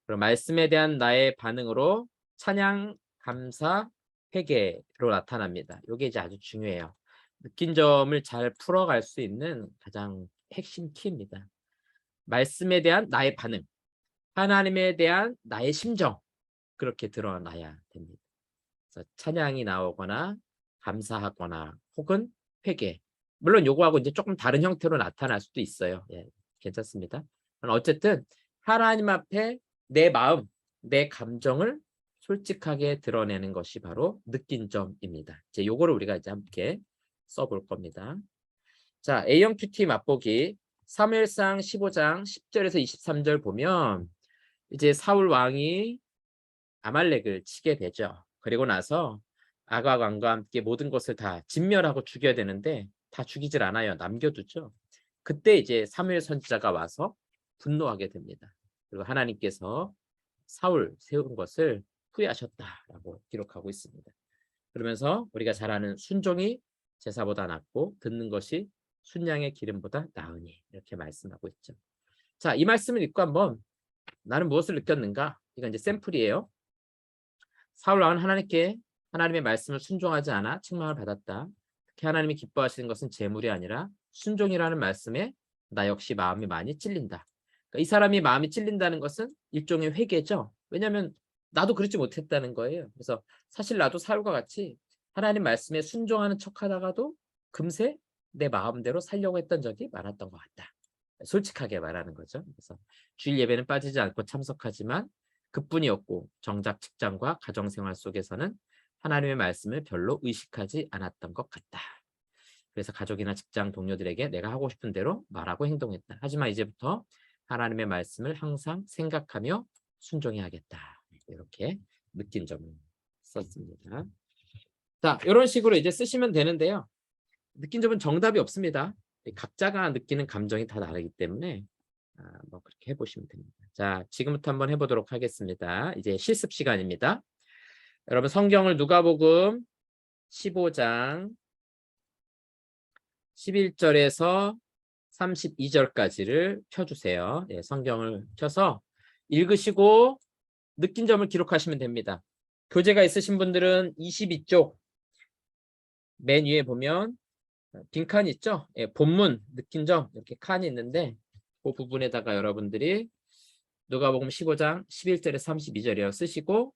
그럼 말씀에 대한 나의 반응으로 찬양, 감사, 회개로 나타납니다. 이게 이제 아주 중요해요. 느낀 점을 잘 풀어갈 수 있는 가장 핵심 키입니다. 말씀에 대한 나의 반응, 하나님에 대한 나의 심정, 그렇게 드러나야 됩니다. 그래서 찬양이 나오거나 감사하거나 혹은 회개. 물론 요거하고 이제 조금 다른 형태로 나타날 수도 있어요. 예, 괜찮습니다. 어쨌든 하나님 앞에 내 마음, 내 감정을 솔직하게 드러내는 것이 바로 느낀 점입니다. 이제 요거를 우리가 이제 함께 써볼 겁니다. 자, A형 큐티 맛보기 사무엘상 15장 10절에서 23절 보면 이제 사울 왕이 아말렉을 치게 되죠. 그리고 나서 아각 왕과 함께 모든 것을 다 진멸하고 죽여야 되는데 다 죽이질 않아요. 남겨두죠. 그때 이제 사무엘 선지자가 와서 분노하게 됩니다. 그리고 하나님께서 사울 세운 것을 후회하셨다라고 기록하고 있습니다. 그러면서 우리가 잘 아는 순종이 제사보다 낫고 듣는 것이 순양의 기름보다 나으니 이렇게 말씀하고 있죠. 자, 이 말씀을 읽고 한번 나는 무엇을 느꼈는가? 이건 이제 샘플이에요. 사울 왕은 하나님의 말씀을 순종하지 않아 책망을 받았다. 특히 하나님이 기뻐하시는 것은 재물이 아니라 순종이라는 말씀에 나 역시 마음이 많이 찔린다. 그러니까 이 사람이 마음이 찔린다는 것은 일종의 회개죠. 왜냐하면 나도 그렇지 못했다는 거예요. 그래서 사실 나도 사울과 같이 하나님 말씀에 순종하는 척하다가도 금세 내 마음대로 살려고 했던 적이 많았던 것 같다. 솔직하게 말하는 거죠. 그래서 주일 예배는 빠지지 않고 참석하지만 그뿐이었고 정작 직장과 가정생활 속에서는 하나님의 말씀을 별로 의식하지 않았던 것 같다. 그래서 가족이나 직장 동료들에게 내가 하고 싶은 대로 말하고 행동했다. 하지만 이제부터 하나님의 말씀을 항상 생각하며 순종해야겠다. 이렇게 느낀 점을 썼습니다. 자, 이런 식으로 이제 쓰시면 되는데요. 느낀 점은 정답이 없습니다. 각자가 느끼는 감정이 다 다르기 때문에 뭐 그렇게 해보시면 됩니다. 자, 지금부터 한번 해보도록 하겠습니다. 이제 실습 시간입니다. 여러분 성경을 누가복음 15장 11절에서 32절까지를 펴주세요. 예, 성경을 펴서 읽으시고 느낀 점을 기록하시면 됩니다. 교재가 있으신 분들은 22쪽 맨 위에 보면 빈칸이 있죠? 예, 본문 느낀 점 이렇게 칸이 있는데 그 부분에다가 여러분들이 누가복음 15장 11절에서 32절이요 쓰시고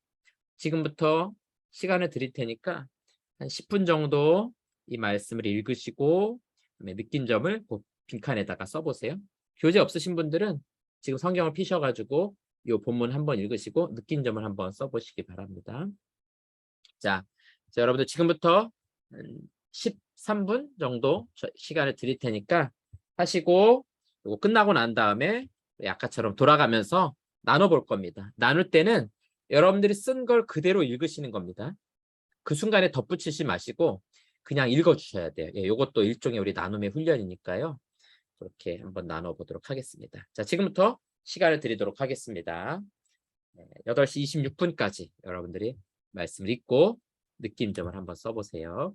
지금부터 시간을 드릴 테니까 한 10분 정도 이 말씀을 읽으시고 느낀 점을 그 빈칸에다가 써보세요. 교재 없으신 분들은 지금 성경을 피셔가지고 이 본문 한번 읽으시고 느낀 점을 한번 써보시기 바랍니다. 자, 여러분들 지금부터 13분 정도 시간을 드릴 테니까 하시고 이거 끝나고 난 다음에 아까처럼 돌아가면서 나눠볼 겁니다. 나눌 때는 여러분들이 쓴 걸 그대로 읽으시는 겁니다. 그 순간에 덧붙이지 마시고 그냥 읽어주셔야 돼요. 예, 이것도 일종의 우리 나눔의 훈련이니까요. 그렇게 한번 나눠보도록 하겠습니다. 자, 지금부터 시간을 드리도록 하겠습니다. 8시 26분까지 여러분들이 말씀을 읽고 느낀 점을 한번 써보세요.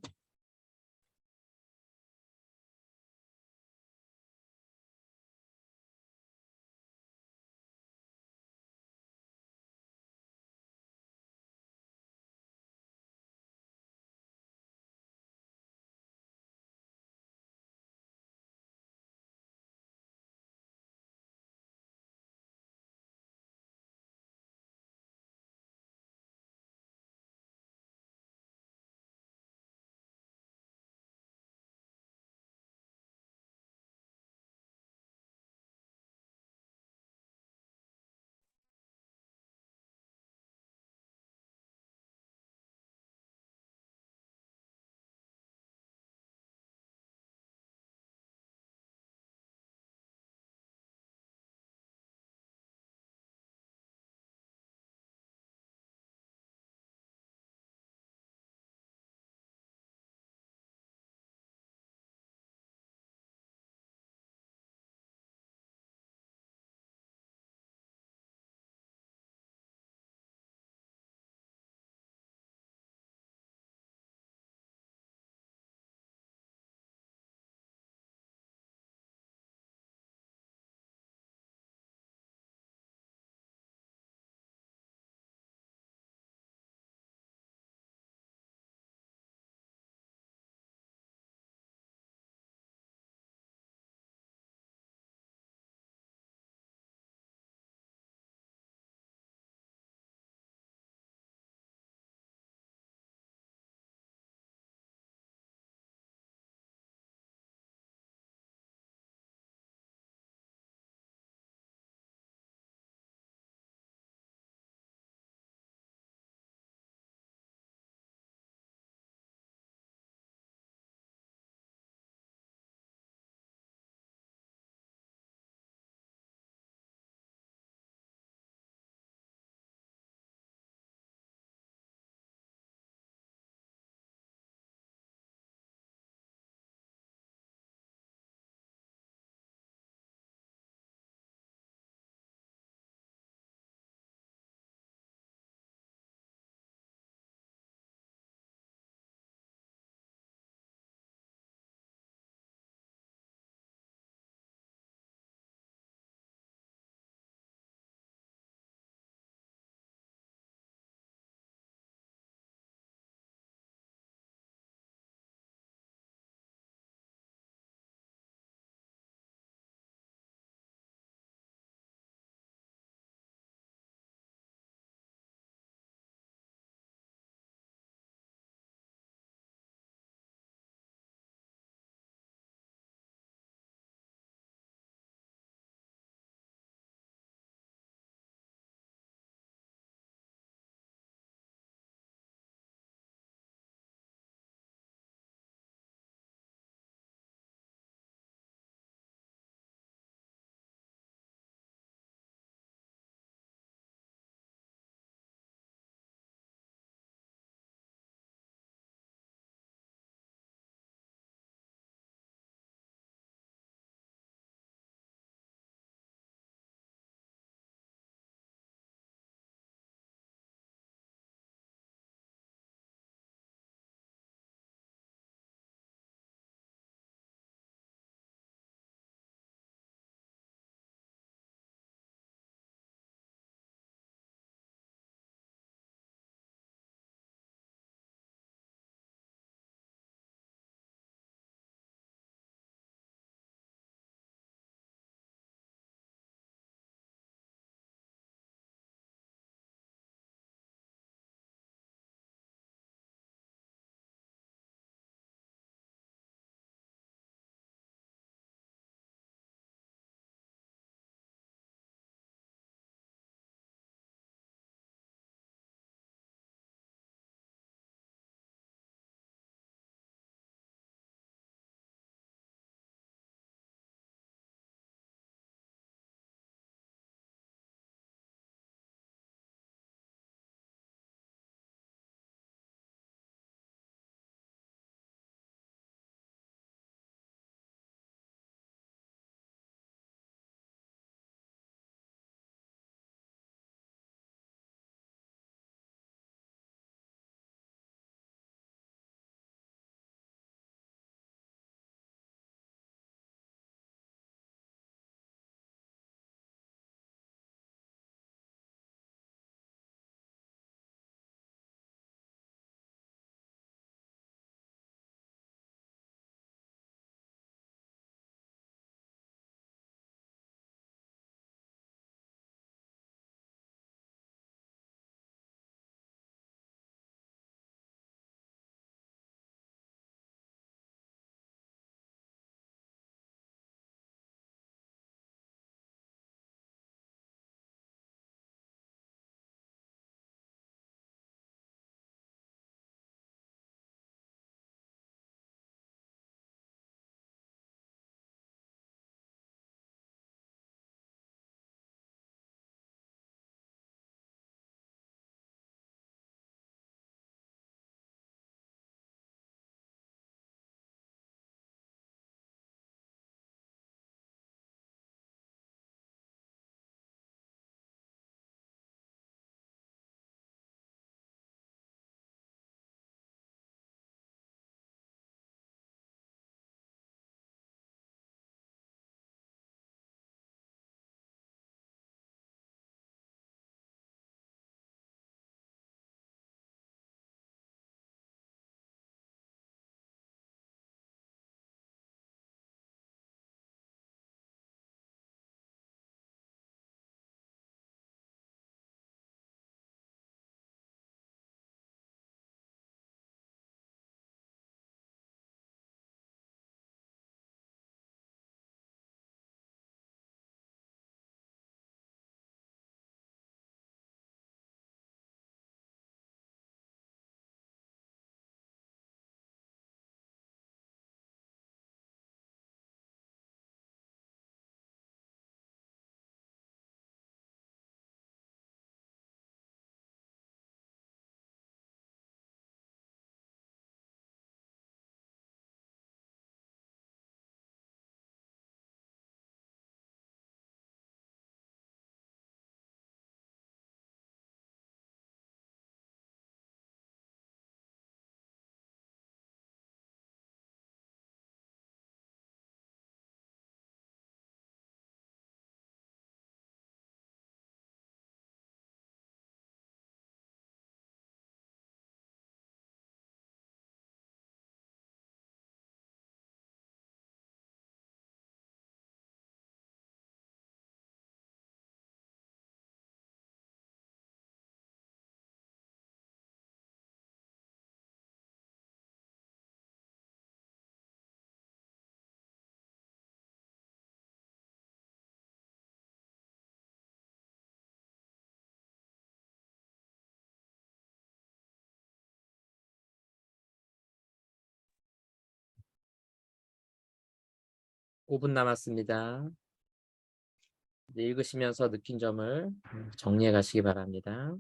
5분 남았습니다. 이제 읽으시면서 느낀 점을 정리해 가시기 바랍니다.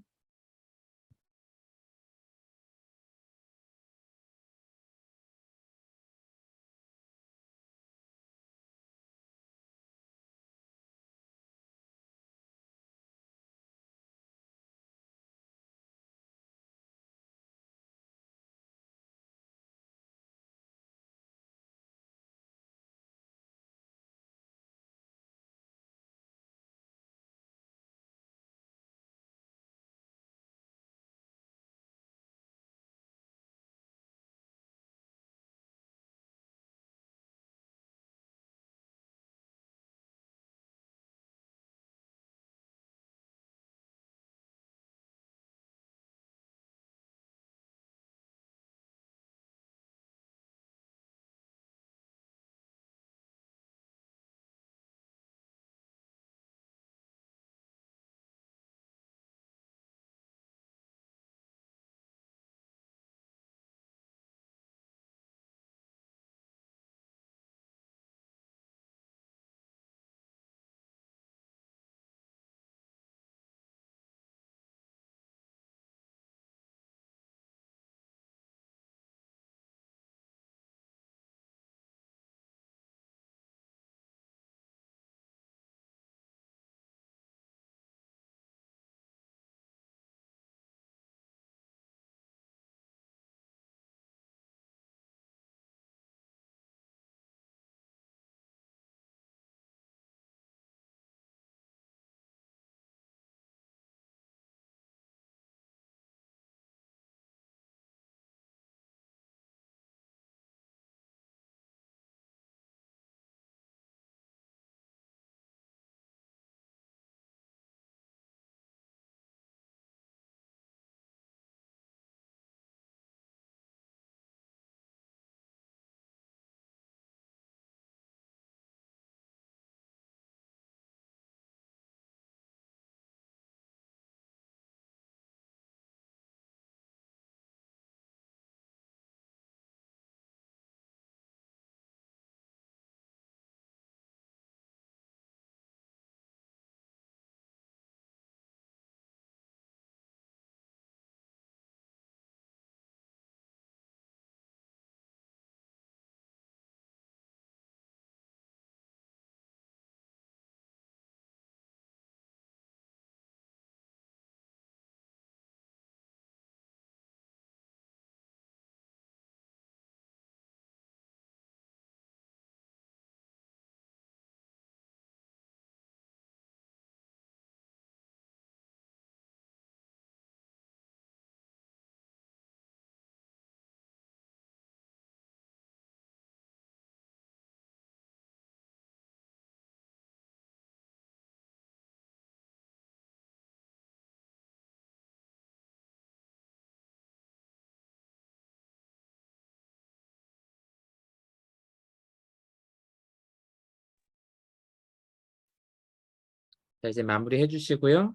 자, 이제 마무리해 주시고요.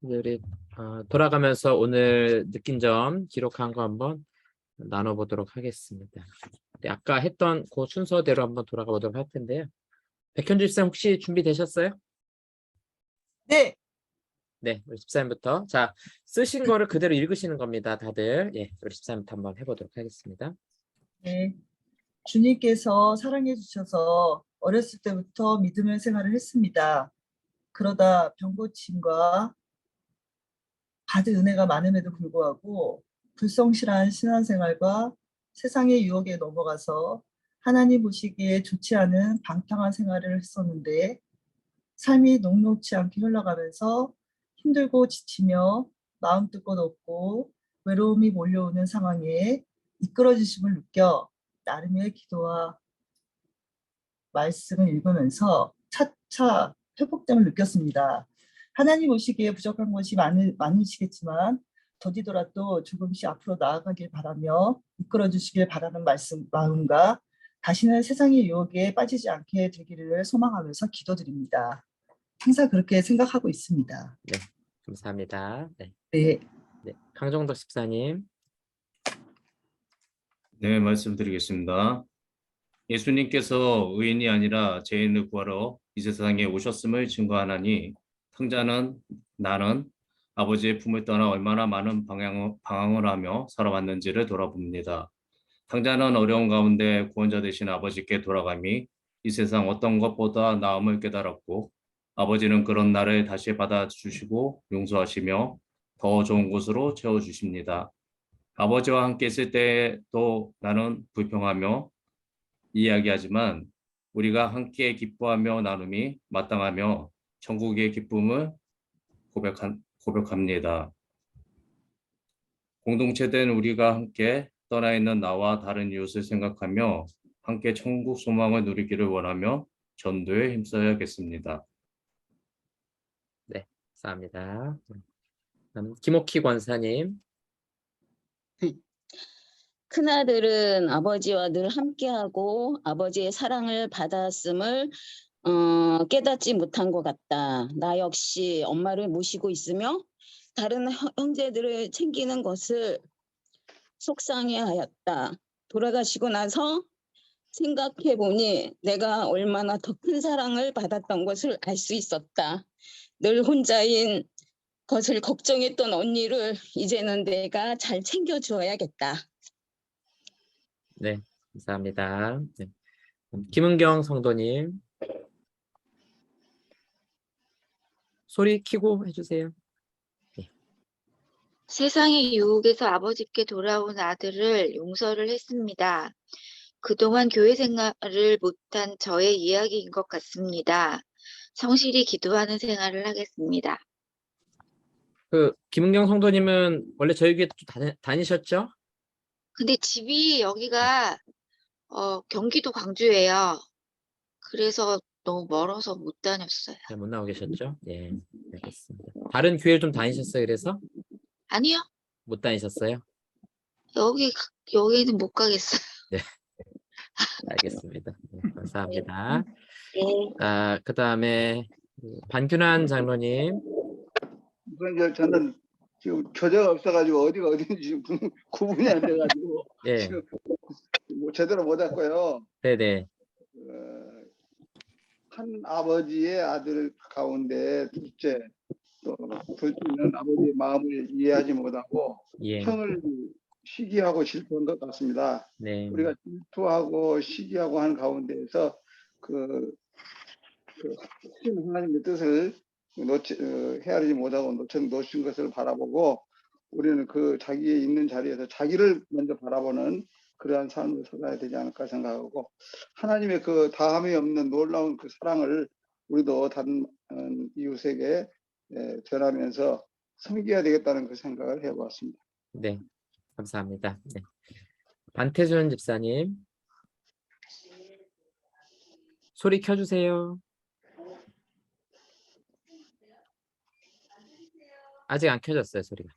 이제 우리 돌아가면서 오늘 느낀 점 기록한 거 한번 나눠보도록 하겠습니다. 네, 아까 했던 그 순서대로 한번 돌아가 보도록 할 텐데요. 백현주 집사님 혹시 준비되셨어요? 네. 네, 우리 집사님부터. 자, 쓰신 거를 그대로 읽으시는 겁니다, 다들. 예, 우리 집사님부터 한번 해보도록 하겠습니다. 네. 주님께서 사랑해 주셔서 어렸을 때부터 믿음의 생활을 했습니다. 그러다 병고침과 받은 은혜가 많음에도 불구하고 불성실한 신앙생활과 세상의 유혹에 넘어가서 하나님 보시기에 좋지 않은 방탕한 생활을 했었는데 삶이 녹록지 않게 흘러가면서 힘들고 지치며 마음 뜯고 높고 외로움이 몰려오는 상황에 이끌어주심을 느껴 나름의 기도와 말씀을 읽으면서 차차 회복됨을 느꼈습니다. 하나님 오시기에 부족한 것이 많으시겠지만 더디더라도 조금씩 앞으로 나아가길 바라며 이끌어 주시길 바라는 마음과 다시는 세상의 유혹에 빠지지 않게 되기를 소망하면서 기도드립니다. 항상 그렇게 생각하고 있습니다. 네, 감사합니다. 네. 네. 네, 강정덕 집사님. 네, 말씀드리겠습니다. 예수님께서 의인이 아니라 죄인을 구하러 이 세상에 오셨음을 증거하나니 탕자는 나는 아버지의 품을 떠나 얼마나 많은 방황을 하며 살아왔는지를 돌아봅니다. 탕자는 어려운 가운데 구원자 되신 아버지께 돌아감이 이 세상 어떤 것보다 나음을 깨달았고 아버지는 그런 나를 다시 받아주시고 용서하시며 더 좋은 곳으로 채워주십니다. 아버지와 함께 있을 때도 나는 불평하며 이야기하지만 우리가 함께 기뻐하며 나눔이 마땅하며 천국의 기쁨을 고백합니다. 공동체된 우리가 함께 떠나 있는 나와 다른 이웃을 생각하며 함께 천국 소망을 누리기를 원하며 전도에 힘써야겠습니다. 네, 감사합니다. 김옥희 권사님. 큰아들은 아버지와 늘 함께하고 아버지의 사랑을 받았음을 깨닫지 못한 것 같다. 나 역시 엄마를 모시고 있으며 다른 형제들을 챙기는 것을 속상해하였다. 돌아가시고 나서 생각해 보니 내가 얼마나 더 큰 사랑을 받았던 것을 알 수 있었다. 늘 혼자인 것을 걱정했던 언니를 이제는 내가 잘 챙겨주어야겠다. 네, 감사합니다. 네. 김은경 성도님. 소리 켜고 해주세요. 세상의 유혹에서 아버지께 돌아온 아들을 용서를 했습니다. 그동안 교회 생활을 못한 저의 이야기인 것 같습니다. 성실히 기도하는 생활을 하겠습니다. 김은경 성도님은 원래 저희 교회 또 다니셨죠? 근데 집이 여기가 경기도 광주예요. 그래서 너무 멀어서 못 다녔어요. 네, 못 나오고 계셨죠? 예, 알겠습니다. 다른 교회 좀 다니셨어요? 그래서 아니요. 못 다니셨어요? 여기는 못 가겠어요. 네, 알겠습니다. 네, 감사합니다. 네. 그다음에 반균환 장로님. 저는 지금 교재가 없어가지고 어디가 어딘지 구분이 안 돼가지고 예. 지금 뭐 제대로 못 했고요. 네네. 한 아버지의 아들 가운데 둘째, 또 둘째는 아버지의 마음을 이해하지 못하고 예. 형을 시기하고 질투한 것 같습니다. 네. 우리가 질투하고 시기하고 하는 가운데에서 하나님의 뜻을 헤아리지 못하고 놓친 것을 바라보고 우리는 그 자기의 있는 자리에서 자기를 먼저 바라보는 그러한 삶을 살아야 되지 않을까 생각하고 하나님의 그 다함이 없는 놀라운 그 사랑을 우리도 다른 이웃에게 전하면서 섬겨야 되겠다는 그 생각을 해보았습니다. 네, 감사합니다. 네. 반태준 집사님. 소리 켜주세요. 아직 안 켜졌어요, 소리가.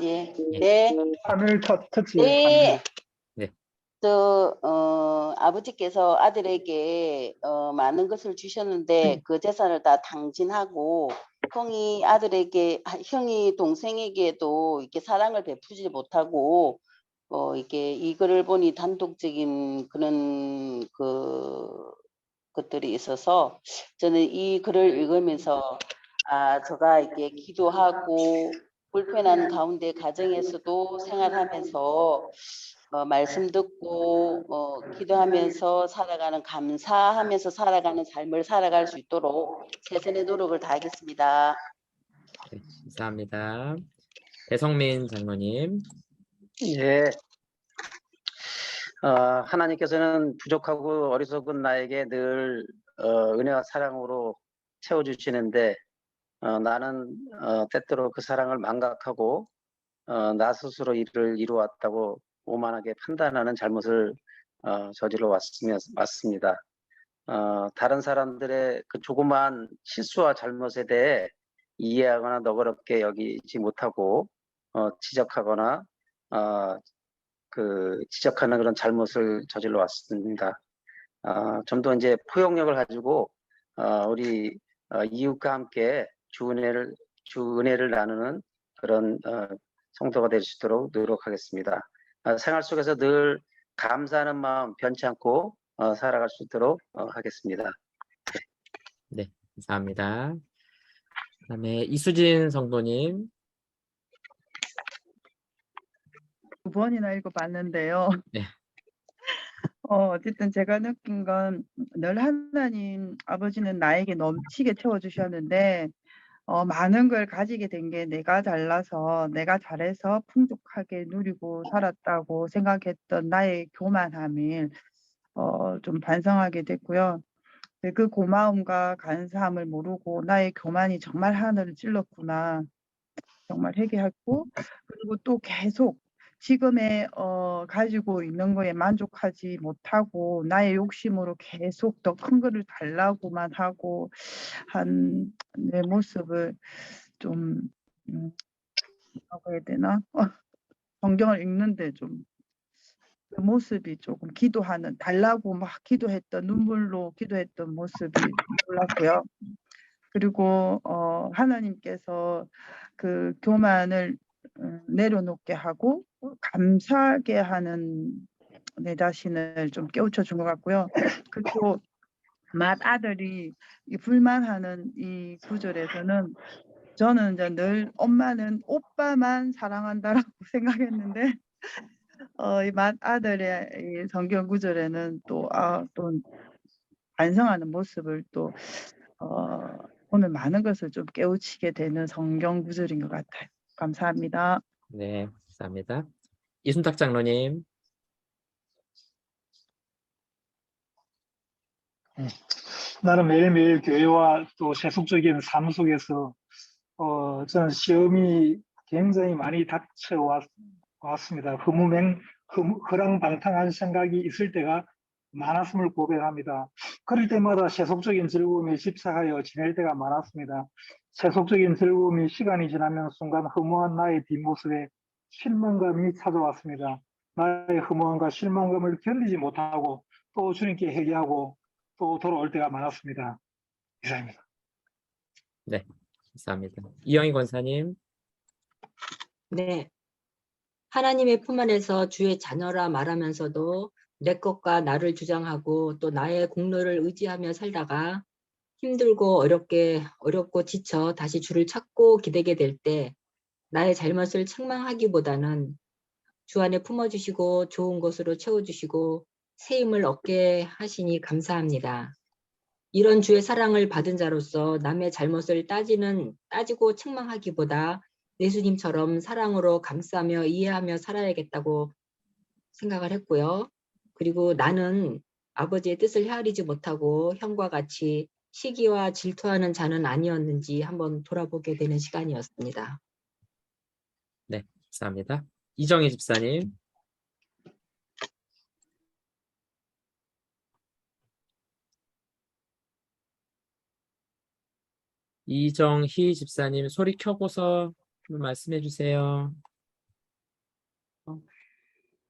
예. 네. 화면 터치. 네. 네. 아버지께서 아들에게 많은 것을 주셨는데 그 재산을 다 탕진하고 형이 동생에게도 이렇게 사랑을 베푸지 못하고 이렇게 이 글을 보니 단독적인 그런 것들이 있어서 저는 이 글을 읽으면서 제가 이렇게 기도하고 불편한 가운데 가정에서도 생활하면서 말씀 듣고 기도하면서 살아가는 감사하면서 살아가는 삶을 살아갈 수 있도록 최선의 노력을 다하겠습니다. 네, 감사합니다. 배성민 장로님. 예. 하나님께서는 부족하고 어리석은 나에게 늘 은혜와 사랑으로 채워주시는데 나는 때때로 그 사랑을 망각하고 나 스스로 일을 이루었다고 오만하게 판단하는 잘못을 저질러 왔습니다. 다른 사람들의 그 조그마한 실수와 잘못에 대해 이해하거나 너그럽게 여기지 못하고 지적하거나 지적하는 그런 잘못을 저질러 왔습니다. 좀 더 이제 포용력을 가지고 우리 이웃과 함께 주 은혜를 나누는 그런 성도가 될 수 있도록 노력하겠습니다. 생활 속에서 늘 감사하는 마음 변치 않고 살아갈 수 있도록 하겠습니다. 네, 감사합니다. 그다음에 이수진 성도님. 2번이나 읽어봤는데요. 네. 어쨌든 제가 느낀 건 늘 하나님 아버지는 나에게 넘치게 채워주셨는데 많은 걸 가지게 된 게 내가 잘나서 내가 잘해서 풍족하게 누리고 살았다고 생각했던 나의 교만함을 좀 반성하게 됐고요. 그 고마움과 감사함을 모르고 나의 교만이 정말 하늘을 찔렀구나. 정말 회개하고 그리고 또 계속 지금의 가지고 있는 거에 만족하지 못하고 나의 욕심으로 계속 더 큰 거를 달라고만 하고 한 내 모습을 좀 뭐라고 해야 되나? 성경을 읽는데 좀 그 모습이 조금 기도하는 달라고 막 기도했던 눈물로 기도했던 모습이 놀랐고요. 그리고 하나님께서 그 교만을 내려놓게 하고 감사하게 하는 내 자신을 좀 깨우쳐 준 것 같고요. 그리고 맏아들이 이 불만하는 이 구절에서는 저는 이제 늘 엄마는 오빠만 사랑한다라고 생각했는데 이 맏아들의 이 성경 구절에는 또 반성하는 모습을 또 오늘 많은 것을 좀 깨우치게 되는 성경 구절인 것 같아요. 감사합니다. 네, 감사합니다. 이순탁 장로님. 나는 매일매일 교회와 또 세속적인 삶 속에서 저는 시험이 굉장히 많이 닥쳐왔습니다. 허랑방탕한 생각이 있을 때가 많았음을 고백합니다. 그럴 때마다 세속적인 즐거움에 집착하여 지낼 때가 많았습니다. 세속적인 즐거움이 시간이 지나면 순간 허무한 나의 뒷모습에 실망감이 찾아왔습니다. 나의 허무함과 실망감을 견디지 못하고 또 주님께 회개하고 또 돌아올 때가 많았습니다. 이상입니다. 네, 감사합니다. 이영희 권사님. 네. 하나님의 품 안에서 주의 자녀라 말하면서도 내 것과 나를 주장하고 또 나의 공로를 의지하며 살다가 힘들고 어렵고 지쳐 다시 주를 찾고 기대게 될 때 나의 잘못을 책망하기보다는 주 안에 품어주시고 좋은 것으로 채워주시고 새 힘을 얻게 하시니 감사합니다. 이런 주의 사랑을 받은 자로서 남의 잘못을 따지고 책망하기보다 예수님처럼 사랑으로 감싸며 이해하며 살아야겠다고 생각을 했고요. 그리고 나는 아버지의 뜻을 헤아리지 못하고 형과 같이 시기와 질투하는 자는 아니었는지 한번 돌아보게 되는 시간이었습니다. 네, 감사합니다. 이정희 집사님. 이정희 집사님 소리 켜고서 좀 말씀해 주세요.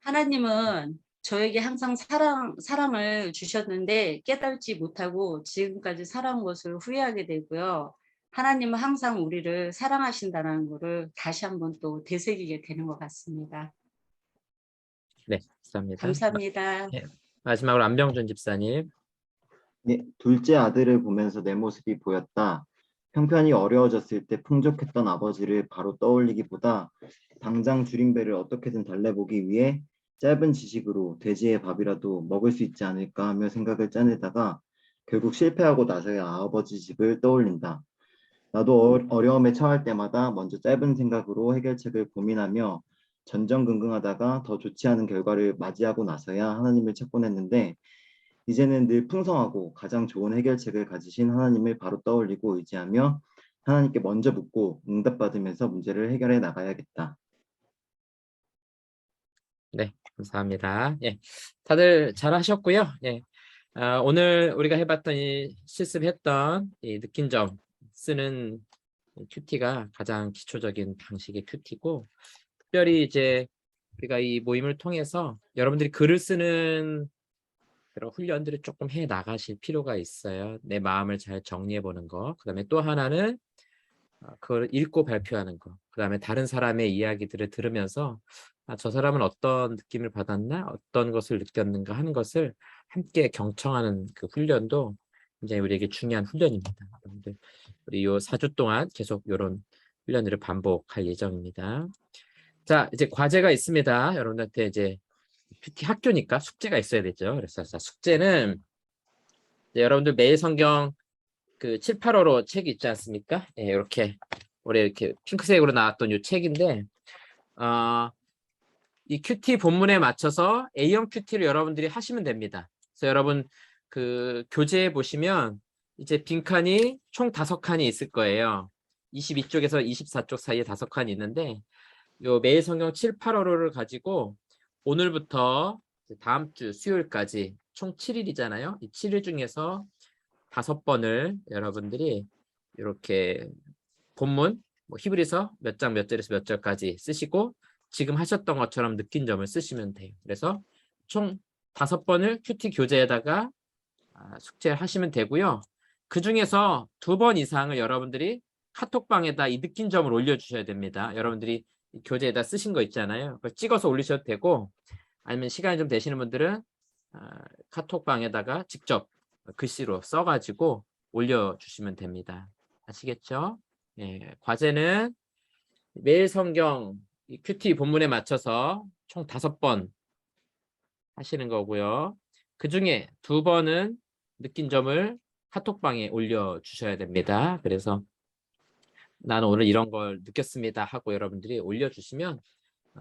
하나님은 저에게 항상 사랑을 주셨는데 깨닫지 못하고 지금까지 살아온 것을 후회하게 되고요. 하나님은 항상 우리를 사랑하신다는 것을 다시 한번 또 되새기게 되는 것 같습니다. 네, 감사합니다. 감사합니다. 네, 마지막으로 안병준 집사님. 네, 둘째 아들을 보면서 내 모습이 보였다. 형편이 어려워졌을 때 풍족했던 아버지를 바로 떠올리기보다 당장 줄임배를 어떻게든 달래보기 위해 짧은 지식으로 돼지의 밥이라도 먹을 수 있지 않을까 하며 생각을 짜내다가 결국 실패하고 나서야 아버지 집을 떠올린다. 나도 어려움에 처할 때마다 먼저 짧은 생각으로 해결책을 고민하며 전전긍긍하다가 더 좋지 않은 결과를 맞이하고 나서야 하나님을 찾곤 했는데 이제는 늘 풍성하고 가장 좋은 해결책을 가지신 하나님을 바로 떠올리고 의지하며 하나님께 먼저 묻고 응답받으면서 문제를 해결해 나가야겠다. 네, 감사합니다. 예, 다들 잘하셨고요. 예, 오늘 우리가 해봤던 실습했던 느낀 점 쓰는 큐티가 가장 기초적인 방식의 큐티고, 특별히 이제 우리가 이 모임을 통해서 여러분들이 글을 쓰는 그런 훈련들을 조금 해 나가실 필요가 있어요. 내 마음을 잘 정리해 보는 거. 그다음에 또 하나는 그걸 읽고 발표하는 거. 그다음에 다른 사람의 이야기들을 들으면서 저 사람은 어떤 느낌을 받았나, 어떤 것을 느꼈는가 하는 것을 함께 경청하는 그 훈련도 굉장히 우리에게 중요한 훈련입니다. 여러분들, 우리 요 4주 동안 계속 이런 훈련들을 반복할 예정입니다. 자, 이제 과제가 있습니다. 여러분들한테 이제 PT 학교니까 숙제가 있어야 되죠. 그래서 자, 숙제는 이제 여러분들 매일 성경 그 7, 8호로 책이 있지 않습니까? 예, 이렇게 올해 이렇게 핑크색으로 나왔던 이 책인데 이 큐티 본문에 맞춰서 A형 큐티를 여러분들이 하시면 됩니다. 그래서 여러분 그 교재에 보시면 이제 빈칸이 총 5칸이 있을 거예요. 22쪽에서 24쪽 사이에 5칸이 있는데 요 매일 성경 7, 8호를 가지고 오늘부터 다음 주 수요일까지 총 7일이잖아요. 이 7일 중에서 5번을 여러분들이 이렇게 본문 뭐 히브리서 몇 장 몇 절에서 몇 절까지 쓰시고 지금 하셨던 것처럼 느낀 점을 쓰시면 돼요. 그래서 총 5번을 큐티 교재에다가 숙제하시면 되고요. 그 중에서 2번 이상을 여러분들이 카톡방에다 이 느낀 점을 올려주셔야 됩니다. 여러분들이 이 교재에다 쓰신 거 있잖아요. 그걸 찍어서 올리셔도 되고 아니면 시간이 좀 되시는 분들은 카톡방에다가 직접 글씨로 써가지고 올려주시면 됩니다. 아시겠죠? 예, 과제는 매일 성경 이 큐티 본문에 맞춰서 총 5번 하시는 거고요. 그 중에 2번은 느낀 점을 카톡방에 올려주셔야 됩니다. 그래서 나는 오늘 이런 걸 느꼈습니다 하고 여러분들이 올려주시면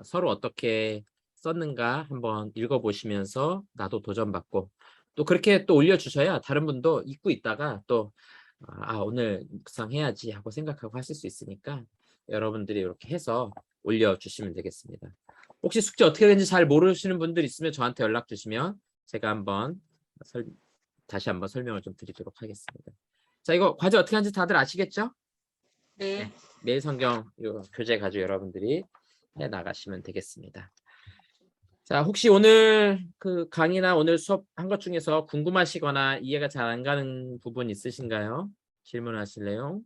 서로 어떻게 썼는가 한번 읽어보시면서 나도 도전받고 또 그렇게 또 올려주셔야 다른 분도 읽고 있다가 또 오늘 묵상해야지 하고 생각하고 하실 수 있으니까 여러분들이 이렇게 해서 올려주시면 되겠습니다. 혹시 숙제 어떻게 되는지 잘 모르시는 분들 있으면 저한테 연락 주시면 제가 한번 다시 한번 설명을 좀 드리도록 하겠습니다. 자, 이거 과제 어떻게 하는지 다들 아시겠죠? 네. 매일 성경 요 교재 가지고 여러분들이 해 나가시면 되겠습니다. 자, 혹시 오늘 그 강의나 오늘 수업 한 것 중에서 궁금하시거나 이해가 잘 안 가는 부분 있으신가요? 질문하실래요?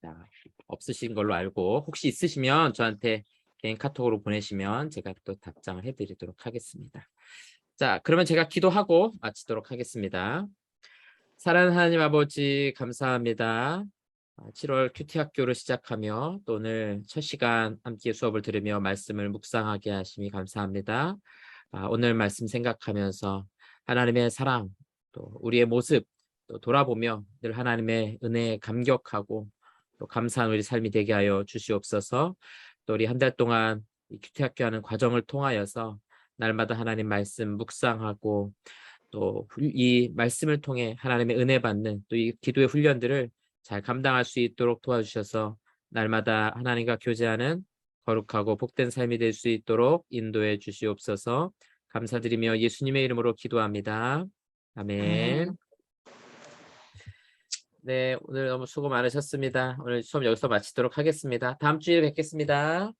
자, 없으신 걸로 알고 혹시 있으시면 저한테 개인 카톡으로 보내시면 제가 또 답장을 해드리도록 하겠습니다. 자, 그러면 제가 기도하고 마치도록 하겠습니다. 사랑하는 하나님 아버지 감사합니다. 7월 큐티 학교를 시작하며 또 오늘 첫 시간 함께 수업을 들으며 말씀을 묵상하게 하심이 감사합니다. 오늘 말씀 생각하면서 하나님의 사랑 또 우리의 모습 또 돌아보며 늘 하나님의 은혜에 감격하고 또 감사한 우리 삶이 되게 하여 주시옵소서. 또 우리 한 달 동안 이 큐티 학교 하는 과정을 통하여서 날마다 하나님 말씀 묵상하고 또 이 말씀을 통해 하나님의 은혜 받는 또 이 기도의 훈련들을 잘 감당할 수 있도록 도와주셔서 날마다 하나님과 교제하는 거룩하고 복된 삶이 될 수 있도록 인도해 주시옵소서. 감사드리며 예수님의 이름으로 기도합니다. 아멘. 네, 오늘 너무 수고 많으셨습니다. 오늘 수업 여기서 마치도록 하겠습니다. 다음 주에 뵙겠습니다.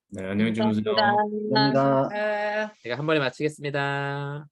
네, 안녕히 주무세요. 감사합니다. 제가 한 번에 마치겠습니다.